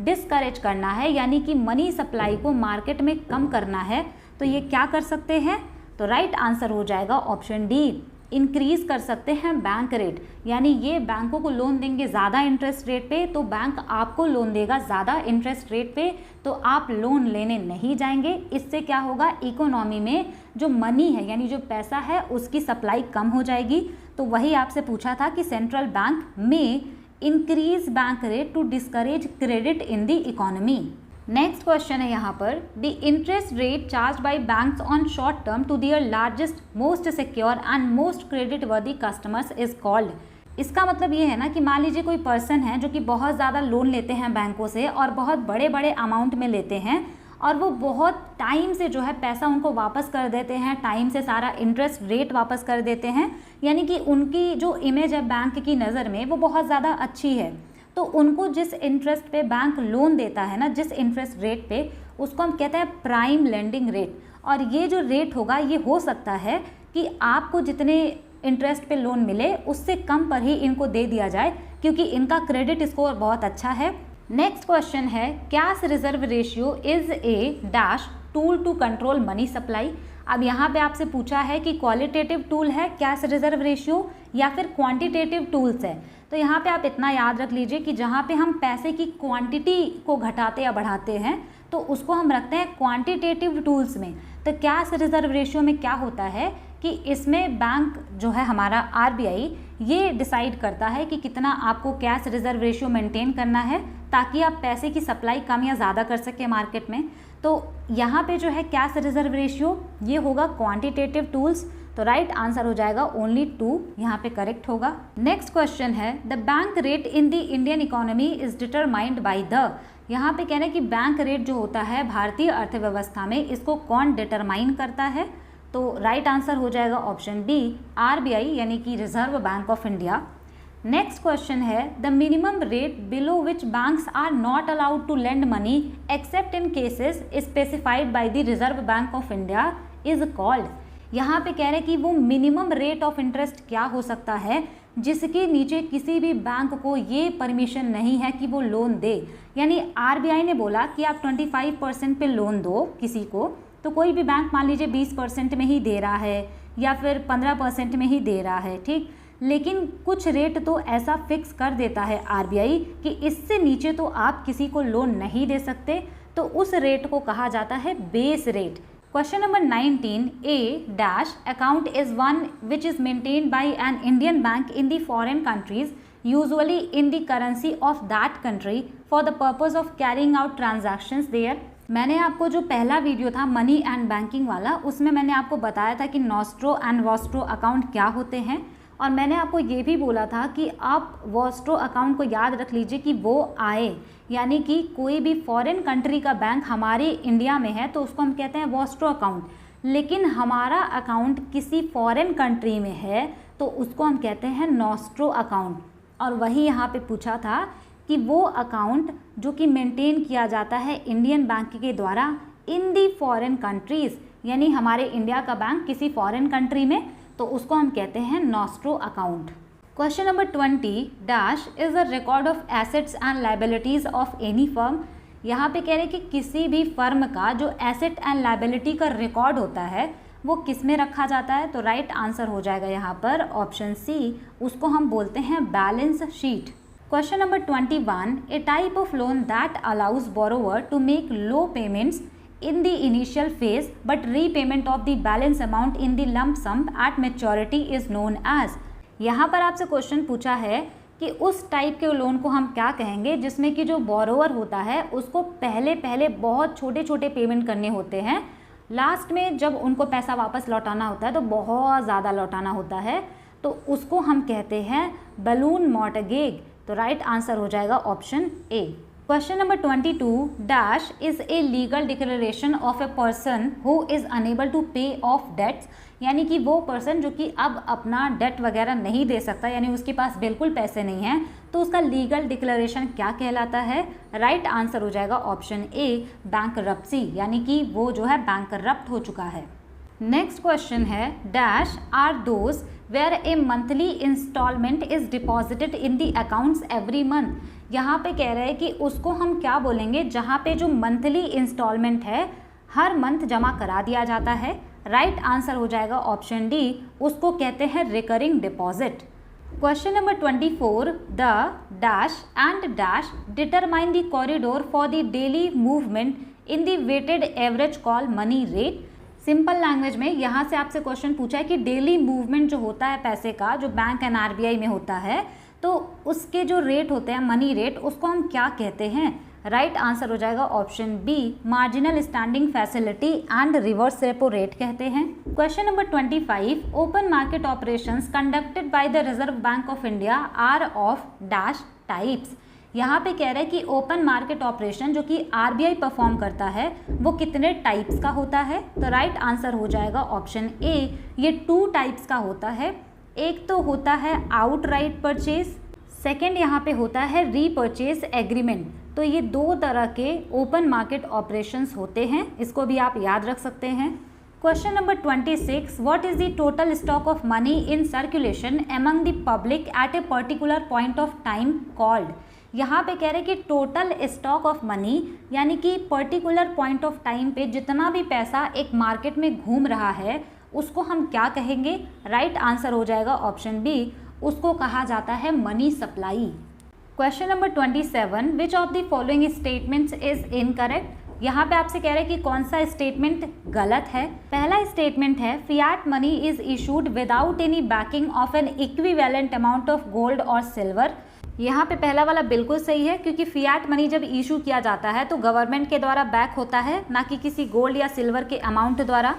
डिस्करेज करना है, यानी कि मनी सप्लाई को मार्केट में कम करना है, तो ये क्या कर सकते हैं। तो राइट आंसर हो जाएगा ऑप्शन डी, इंक्रीज़ कर सकते हैं बैंक रेट। यानी ये बैंकों को लोन देंगे ज़्यादा इंटरेस्ट रेट पे, तो बैंक आपको लोन देगा ज़्यादा इंटरेस्ट रेट पे, तो आप लोन लेने नहीं जाएंगे। इससे क्या होगा, इकोनॉमी में जो मनी है यानी जो पैसा है उसकी सप्लाई कम हो जाएगी। तो वही आपसे पूछा था कि सेंट्रल बैंक में increase bank rate to discourage credit in the economy. Next question है यहाँ पर, the interest rate charge by banks on short term to their largest most secure and most creditworthy customers is called. इसका मतलब ये है ना कि मान लीजिए कोई पर्सन है जो कि बहुत ज़्यादा लोन लेते हैं बैंकों से और बहुत बड़े बड़े अमाउंट में लेते हैं और वो बहुत टाइम से जो है पैसा उनको वापस कर देते हैं, टाइम से सारा इंटरेस्ट रेट वापस कर देते हैं, यानी कि उनकी जो इमेज है बैंक की नज़र में वो बहुत ज़्यादा अच्छी है। तो उनको जिस इंटरेस्ट पे बैंक लोन देता है ना, जिस इंटरेस्ट रेट पे, उसको हम कहते हैं प्राइम लेंडिंग रेट। और ये जो रेट होगा ये हो सकता है कि आपको जितने इंटरेस्ट पे लोन मिले उससे कम पर ही इनको दे दिया जाए, क्योंकि इनका क्रेडिट स्कोर बहुत अच्छा है। नेक्स्ट क्वेश्चन है, cash reserve ratio is a dash tool to control money supply. अब यहाँ पे आपसे पूछा है कि क्वालिटेटिव टूल है कैश रिजर्व रेशियो या फिर क्वांटिटेटिव टूल्स है। तो यहाँ पे आप इतना याद रख लीजिए कि जहाँ पे हम पैसे की क्वांटिटी को घटाते या बढ़ाते हैं तो उसको हम रखते हैं क्वांटिटेटिव टूल्स में। तो कैश रिजर्व रेशियो में क्या होता है कि इसमें बैंक जो है हमारा आरबीआई ये डिसाइड करता है कि कितना आपको कैश रिजर्व रेशियो मेंटेन करना है ताकि आप पैसे की सप्लाई कम या ज़्यादा कर सकें मार्केट में। तो यहाँ पे जो है कैश रिजर्व रेशियो ये होगा क्वांटिटेटिव टूल्स, तो राइट आंसर हो जाएगा ओनली 2, यहाँ पे करेक्ट होगा। नेक्स्ट क्वेश्चन है the bank rate in the Indian economy is determined by the, यहाँ पे कह रहे हैं कि बैंक रेट जो होता है भारतीय अर्थव्यवस्था में इसको कौन डिटरमाइन करता है, तो राइट आंसर हो जाएगा ऑप्शन बी आरबीआई यानी कि Reserve Bank of India. Next question है the minimum rate below which banks are not allowed to lend money except in cases specified by the Reserve Bank of India is called. यहाँ पे कह रहे हैं कि वो मिनिमम रेट ऑफ इंटरेस्ट क्या हो सकता है जिसके नीचे किसी भी बैंक को ये परमिशन नहीं है कि वो लोन दे। यानी आरबीआई ने बोला कि आप 25% पे लोन दो किसी को, तो कोई भी बैंक मान लीजिए 20% में ही दे रहा है या फिर 15% में ही दे रहा है, ठीक, लेकिन कुछ रेट तो ऐसा फिक्स कर देता है आरबीआई कि इससे नीचे तो आप किसी को लोन नहीं दे सकते, तो उस रेट को कहा जाता है base rate. Question number 19, A dash account is one which is maintained by an Indian bank in the foreign countries, usually in the currency of that country for the purpose of carrying out transactions there. मैंने आपको जो पहला video था money and banking वाला, उसमें मैंने आपको बताया था कि नॉस्ट्रो एंड वॉस्ट्रो अकाउंट क्या होते हैं, और मैंने आपको ये भी बोला था कि आप वॉस्ट्रो अकाउंट को याद रख लीजिए कि वो आए, यानी कि कोई भी फॉरेन कंट्री का बैंक हमारे इंडिया में है तो उसको हम कहते हैं वॉस्ट्रो अकाउंट, लेकिन हमारा अकाउंट किसी फॉरेन कंट्री में है तो उसको हम कहते हैं नॉस्ट्रो अकाउंट। और वही यहाँ पे पूछा था कि वो अकाउंट जो कि मेंटेन किया जाता है इंडियन बैंक के द्वारा इन दी फॉरेन कंट्रीज़, यानी हमारे इंडिया का बैंक किसी फॉरेन कंट्री में, तो उसको हम कहते हैं nostro account. Question number 20 dash is a record of assets and liabilities of any firm. यहाँ पे कह रहे हैं कि किसी भी फर्म का जो एसेट एंड लायबिलिटी का रिकॉर्ड होता है वो किस में रखा जाता है, तो राइट आंसर हो जाएगा यहाँ पर ऑप्शन सी, उसको हम बोलते हैं balance sheet. Question number 21 a type of loan that allows borrower to make low payments in the initial phase but repayment of the balance amount in the lump sum at maturity is known as। यहाँ पर आपसे question पूछा है कि उस type के loan को हम क्या कहेंगे जिसमें कि जो बोरोवर होता है उसको पहले बहुत छोटे छोटे पेमेंट करने होते हैं, लास्ट में जब उनको पैसा वापस लौटाना होता है तो बहुत ज़्यादा लौटाना होता है, तो उसको हम कहते हैं बलून मॉर्टगेज। तो राइट आंसर हो जाएगा option A. Question number 22 dash is a legal declaration of a person who is unable to pay off debts, यानी कि वो पर्सन जो कि अब अपना डेट वगैरह नहीं दे सकता, यानी उसके पास बिल्कुल पैसे नहीं हैं, तो उसका लीगल डिक्लेरेशन क्या कहलाता है, राइट आंसर हो जाएगा ऑप्शन ए बैंकरप्सी, यानी कि वो जो है बैंकरप्ट हो चुका है। नेक्स्ट क्वेश्चन है dash are those where a monthly instalment is deposited in the accounts every month. यहाँ पे कह रहे हैं कि उसको हम क्या बोलेंगे जहाँ पे जो मंथली इंस्टॉलमेंट है हर मंथ जमा करा दिया जाता है, राइट आंसर हो जाएगा ऑप्शन डी, उसको कहते हैं recurring deposit. Question number 24 the dash and dash determine the corridor for the daily movement in the weighted average call money rate. Simple language में यहाँ से आपसे क्वेश्चन पूछा है कि डेली मूवमेंट जो होता है पैसे का जो बैंक एंड आरबीआई में होता है, तो उसके जो रेट होते हैं मनी रेट, उसको हम क्या कहते हैं, राइट आंसर हो जाएगा option B marginal standing facility and reverse repo rate कहते हैं। Question number 25 open market operations conducted by the Reserve Bank of India are of dash types. यहाँ पे कह रहे हैं कि ओपन मार्केट ऑपरेशन जो कि आरबीआई परफॉर्म करता है वो कितने टाइप्स का होता है, तो राइट आंसर हो जाएगा ऑप्शन ए, ये 2 टाइप्स का होता है। एक तो होता है आउटराइट परचेज, सेकेंड यहाँ पे होता है रीपर्चेज एग्रीमेंट। तो ये 2 तरह के ओपन मार्केट ऑपरेशंस होते हैं, इसको भी आप याद रख सकते हैं। Question number 26 what is the total stock of money in circulation among the public at a particular point of time called. यहाँ पे कह रहे हैं कि टोटल स्टॉक ऑफ मनी यानी कि पर्टिकुलर पॉइंट ऑफ टाइम पे जितना भी पैसा एक मार्केट में घूम रहा है उसको हम क्या कहेंगे, राइट आंसर हो जाएगा ऑप्शन बी, उसको कहा जाता है money supply. Question number 27 which of the following statements is incorrect. यहाँ पे आपसे कह रहे हैं कि कौन सा स्टेटमेंट गलत है। पहला स्टेटमेंट है Fiat money is issued without any banking of N equivalent amount of gold और सिल्वर। यहाँ पे पहला वाला बिल्कुल सही है, क्योंकि फियाट मनी जब इशू किया जाता है तो गवर्नमेंट के द्वारा बैक होता है, ना कि किसी गोल्ड या सिल्वर के अमाउंट द्वारा।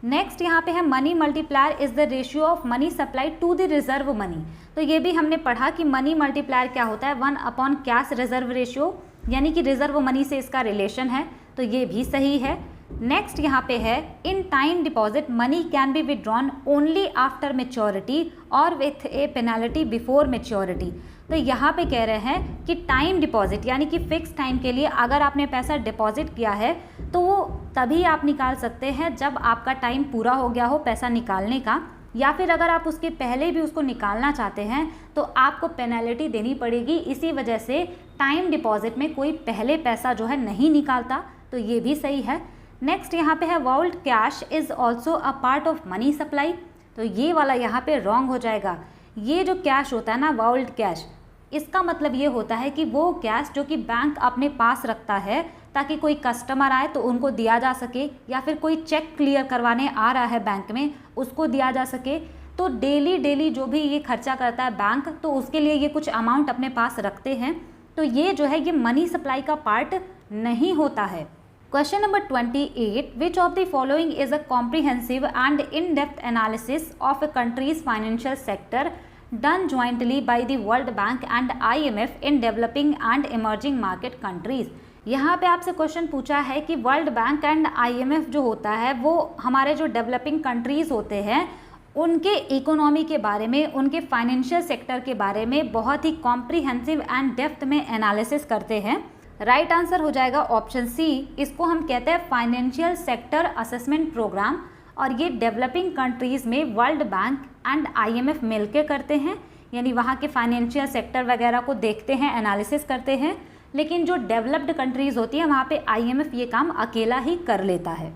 नेक्स्ट यहाँ पे है money multiplier is the ratio of money supply to the reserve money. तो ये भी हमने पढ़ा कि मनी मल्टीप्लायर क्या होता है, 1 कैश रिजर्व रेशियो, यानी कि रिजर्व मनी से इसका रिलेशन है, तो ये भी सही है। नेक्स्ट यहाँ पे है in time deposit money can be withdrawn only after maturity और with a penalty before maturity. तो यहाँ पे कह रहे हैं कि टाइम डिपॉजिट यानी कि फिक्स टाइम के लिए अगर आपने पैसा डिपॉजिट किया है तो वो तभी आप निकाल सकते हैं जब आपका टाइम पूरा हो गया हो पैसा निकालने का, या फिर अगर आप उसके पहले भी उसको निकालना चाहते हैं तो आपको पेनल्टी देनी पड़ेगी। इसी वजह से टाइम डिपॉजिट में कोई पहले पैसा जो है नहीं निकालता, तो ये भी सही है। नेक्स्ट यहाँ पे है world cash is also a part of money supply. तो ये वाला यहाँ पे रॉन्ग हो जाएगा। ये जो कैश होता है ना, वर्ल्ड कैश, इसका मतलब ये होता है कि वो कैश जो कि बैंक अपने पास रखता है ताकि कोई कस्टमर आए तो उनको दिया जा सके, या फिर कोई चेक क्लियर करवाने आ रहा है बैंक में उसको दिया जा सके। तो डेली जो भी ये खर्चा करता है बैंक, तो उसके लिए ये कुछ अमाउंट अपने पास रखते हैं। तो ये जो है ये मनी सप्लाई का पार्ट नहीं होता है। Question number 28, which of the following is a comprehensive and in depth analysis of a countries financial sector done jointly by the World Bank and IMF in developing and emerging market countries। यहाँ पे आपसे question पूछा है कि world bank and IMF जो होता है वो हमारे जो डेवलपिंग कंट्रीज़ होते हैं उनके इकोनॉमी के बारे में, उनके फाइनेंशियल सेक्टर के बारे में बहुत ही कॉम्प्रिहेंसिव एंड डेप्थ में एनालिसिस करते हैं। राइट आंसर हो जाएगा ऑप्शन सी। इसको हम कहते हैं फाइनेंशियल सेक्टर असेसमेंट प्रोग्राम, और ये डेवलपिंग कंट्रीज़ में वर्ल्ड बैंक एंड IMF मिलकर करते हैं, यानी वहाँ के फाइनेंशियल सेक्टर वगैरह को देखते हैं, एनालिसिस करते हैं। लेकिन जो डेवलप्ड कंट्रीज़ होती है वहाँ पे IMF ये काम अकेला ही कर लेता है।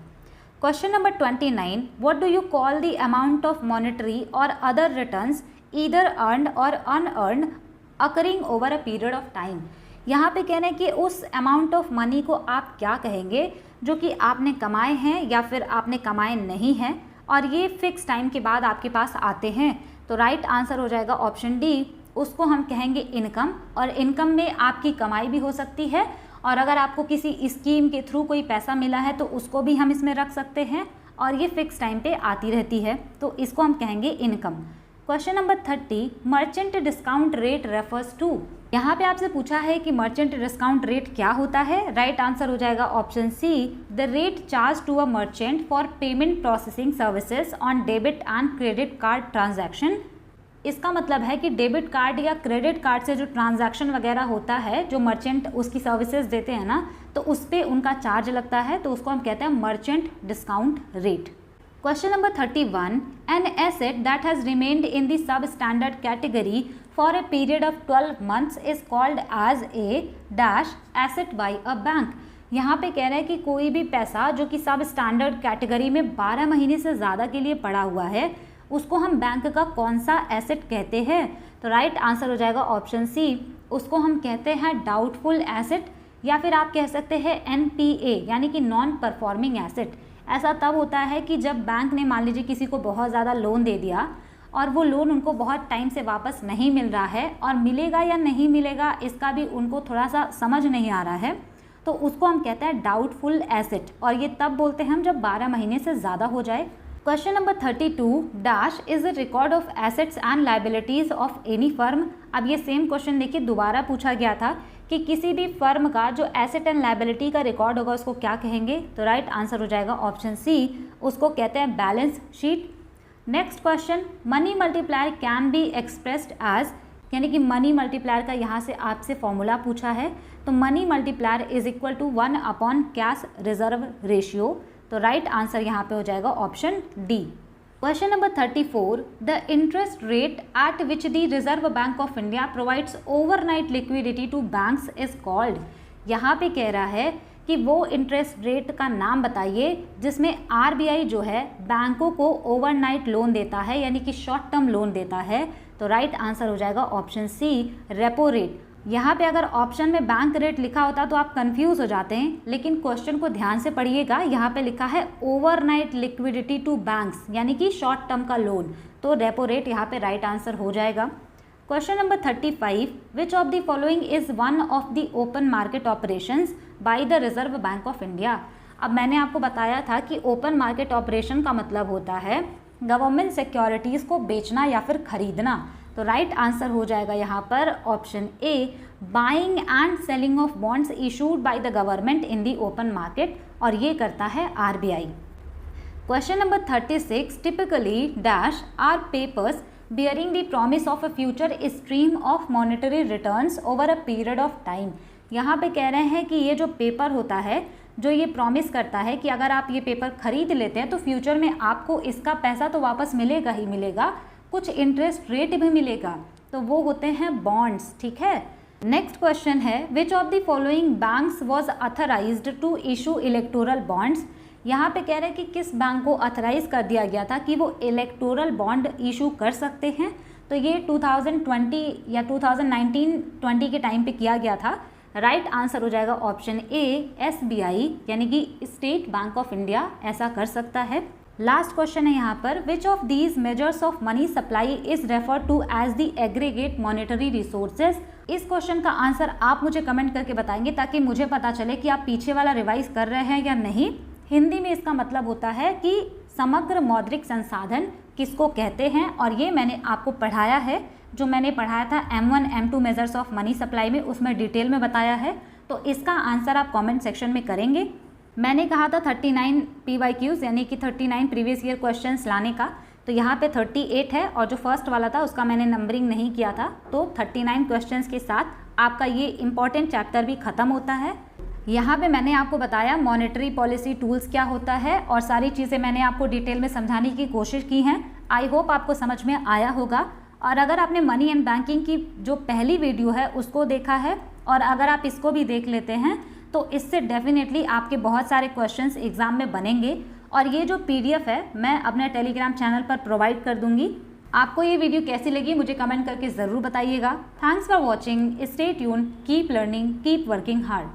Question number 29, what do you call the amount of monetary और अदर रिटर्न्स ईदर अर्न्ड और unearned occurring over a period of time. यहाँ पे कहना है कि उस अमाउंट ऑफ मनी को आप क्या कहेंगे जो कि आपने कमाए हैं या फिर आपने कमाए नहीं हैं, और ये फिक्स टाइम के बाद आपके पास आते हैं। तो राइट आंसर हो जाएगा ऑप्शन डी, उसको हम कहेंगे इनकम। और इनकम में आपकी कमाई भी हो सकती है, और अगर आपको किसी स्कीम के थ्रू कोई पैसा मिला है तो उसको भी हम इसमें रख सकते हैं, और ये फिक्स टाइम पे आती रहती है, तो इसको हम कहेंगे income. Question number 30, merchant discount rate refers to. यहाँ पे आपसे पूछा है कि मर्चेंट डिस्काउंट रेट क्या होता है। राइट आंसर हो जाएगा option C, the rate charge to a merchant for payment processing services on debit and credit card transaction. इसका मतलब है कि डेबिट कार्ड या क्रेडिट कार्ड से जो ट्रांजैक्शन वगैरह होता है, जो मर्चेंट उसकी सर्विसेज देते हैं ना, तो उस पर उनका चार्ज लगता है, तो उसको हम कहते हैं merchant discount rate. Question number 31, an asset that has remained in the substandard category for a period of 12 months is called as a dash asset by a bank। यहाँ पे कह रहे हैं कि कोई भी पैसा जो कि सब स्टैंडर्ड कैटेगरी में 12 महीने से ज़्यादा के लिए पड़ा हुआ है, उसको हम बैंक का कौन सा एसेट कहते हैं। तो राइट आंसर हो जाएगा ऑप्शन सी, उसको हम कहते हैं डाउटफुल एसेट, या फिर आप कह सकते हैं NPA यानी कि नॉन परफॉर्मिंग एसेट। ऐसा तब होता है कि जब बैंक ने मान लीजिए किसी को बहुत ज़्यादा लोन दे दिया और वो लोन उनको बहुत टाइम से वापस नहीं मिल रहा है, और मिलेगा या नहीं मिलेगा इसका भी उनको थोड़ा सा समझ नहीं आ रहा है, तो उसको हम कहते हैं डाउटफुल एसेट, और ये तब बोलते हैं हम जब 12 महीने से ज़्यादा हो जाए। Question number 32, dash is a record of assets and liabilities of any firm. अब ये सेम क्वेश्चन देखिए दोबारा पूछा गया था कि किसी भी फर्म का जो एसेट एंड लाइबिलिटी का रिकॉर्ड होगा उसको क्या कहेंगे। तो राइट आंसर हो जाएगा ऑप्शन सी, उसको कहते हैं balance sheet. Next question, money multiplier can be expressed as, यानी कि मनी मल्टीप्लायर का यहाँ से आपसे फॉर्मूला पूछा है। तो money multiplier is equal to 1 cash reserve ratio. तो राइट आंसर यहाँ पे हो जाएगा option D. Question number 34, the interest rate at which the Reserve Bank of India provides overnight liquidity to banks is called. यहाँ पे कह रहा है कि वो इंटरेस्ट रेट का नाम बताइए जिसमें RBI जो है बैंकों को ओवरनाइट लोन देता है, यानी कि शॉर्ट टर्म लोन देता है। तो राइट आंसर हो जाएगा ऑप्शन सी, रेपो रेट। यहाँ पे अगर ऑप्शन में बैंक रेट लिखा होता तो आप कंफ्यूज हो जाते हैं, लेकिन क्वेश्चन को ध्यान से पढ़िएगा। यहाँ पे लिखा है ओवरनाइट लिक्विडिटी टू बैंक्स, यानी कि शॉर्ट टर्म का लोन, तो रेपो रेट यहाँ पे राइट आंसर हो जाएगा। Question number 35, which of the following is one of the open market operations bye the Reserve Bank of India. अब मैंने आपको बताया था कि ओपन मार्केट ऑपरेशन का मतलब होता है गवर्नमेंट सिक्योरिटीज़ को बेचना या फिर खरीदना, तो राइट आंसर हो जाएगा यहाँ पर option A, buying and selling of bonds issued by the government in the open market, और ये करता है RBI. Question number 36, typically dash are papers bearing the promise of a future stream of monetary returns over a period of time। यहाँ पे कह रहे हैं कि ये जो पेपर होता है जो ये प्रॉमिस करता है कि अगर आप ये पेपर खरीद लेते हैं तो फ्यूचर में आपको इसका पैसा तो वापस मिलेगा ही मिलेगा, कुछ इंटरेस्ट रेट भी मिलेगा, तो वो होते हैं बॉन्ड्स। ठीक है, नेक्स्ट क्वेश्चन है, which of the following banks was authorised to issue electoral bonds. यहाँ पे कह रहे हैं कि किस बैंक को अथराइज कर दिया गया था कि वो इलेक्टोरल बॉन्ड इशू कर सकते हैं, तो ये 2020 या 2019-20 के टाइम पे किया गया था। राइट आंसर हो जाएगा ऑप्शन ए, एसबीआई, यानी कि स्टेट बैंक ऑफ इंडिया ऐसा कर सकता है। लास्ट क्वेश्चन है यहाँ पर, which of these measures of money supply is refer to as the aggregate monetary resources. इस क्वेश्चन का आंसर आप मुझे कमेंट करके बताएंगे ताकि मुझे पता चले कि आप पीछे वाला रिवाइज कर रहे हैं या नहीं। हिंदी में इसका मतलब होता है कि समग्र मौद्रिक संसाधन किसको कहते हैं, और ये मैंने आपको पढ़ाया है, जो मैंने पढ़ाया था M1 M2 measures of money supply में, उसमें डिटेल में बताया है। तो इसका आंसर आप कमेंट सेक्शन में करेंगे। मैंने कहा था 39 PYQs यानी कि 39 प्रीवियस ईयर क्वेश्चंस लाने का, तो यहाँ पे 38 है, और जो फर्स्ट वाला था उसका मैंने नंबरिंग नहीं किया था, तो 39 क्वेश्चंस के साथ आपका ये इंपॉर्टेंट चैप्टर भी ख़त्म होता है। यहाँ पे मैंने आपको बताया मॉनेटरी पॉलिसी टूल्स क्या होता है, और सारी चीज़ें मैंने आपको डिटेल में समझाने की कोशिश की हैं। आई होप आपको समझ में आया होगा। और अगर आपने मनी एंड बैंकिंग की जो पहली वीडियो है उसको देखा है, और अगर आप इसको भी देख लेते हैं, तो इससे डेफिनेटली आपके बहुत सारे क्वेश्चंस एग्जाम में बनेंगे। और ये जो PDF है मैं अपने टेलीग्राम चैनल पर प्रोवाइड कर दूंगी। आपको ये वीडियो कैसी लगी मुझे कमेंट करके ज़रूर बताइएगा। Thanks for watching, stay tuned, keep learning, keep working hard.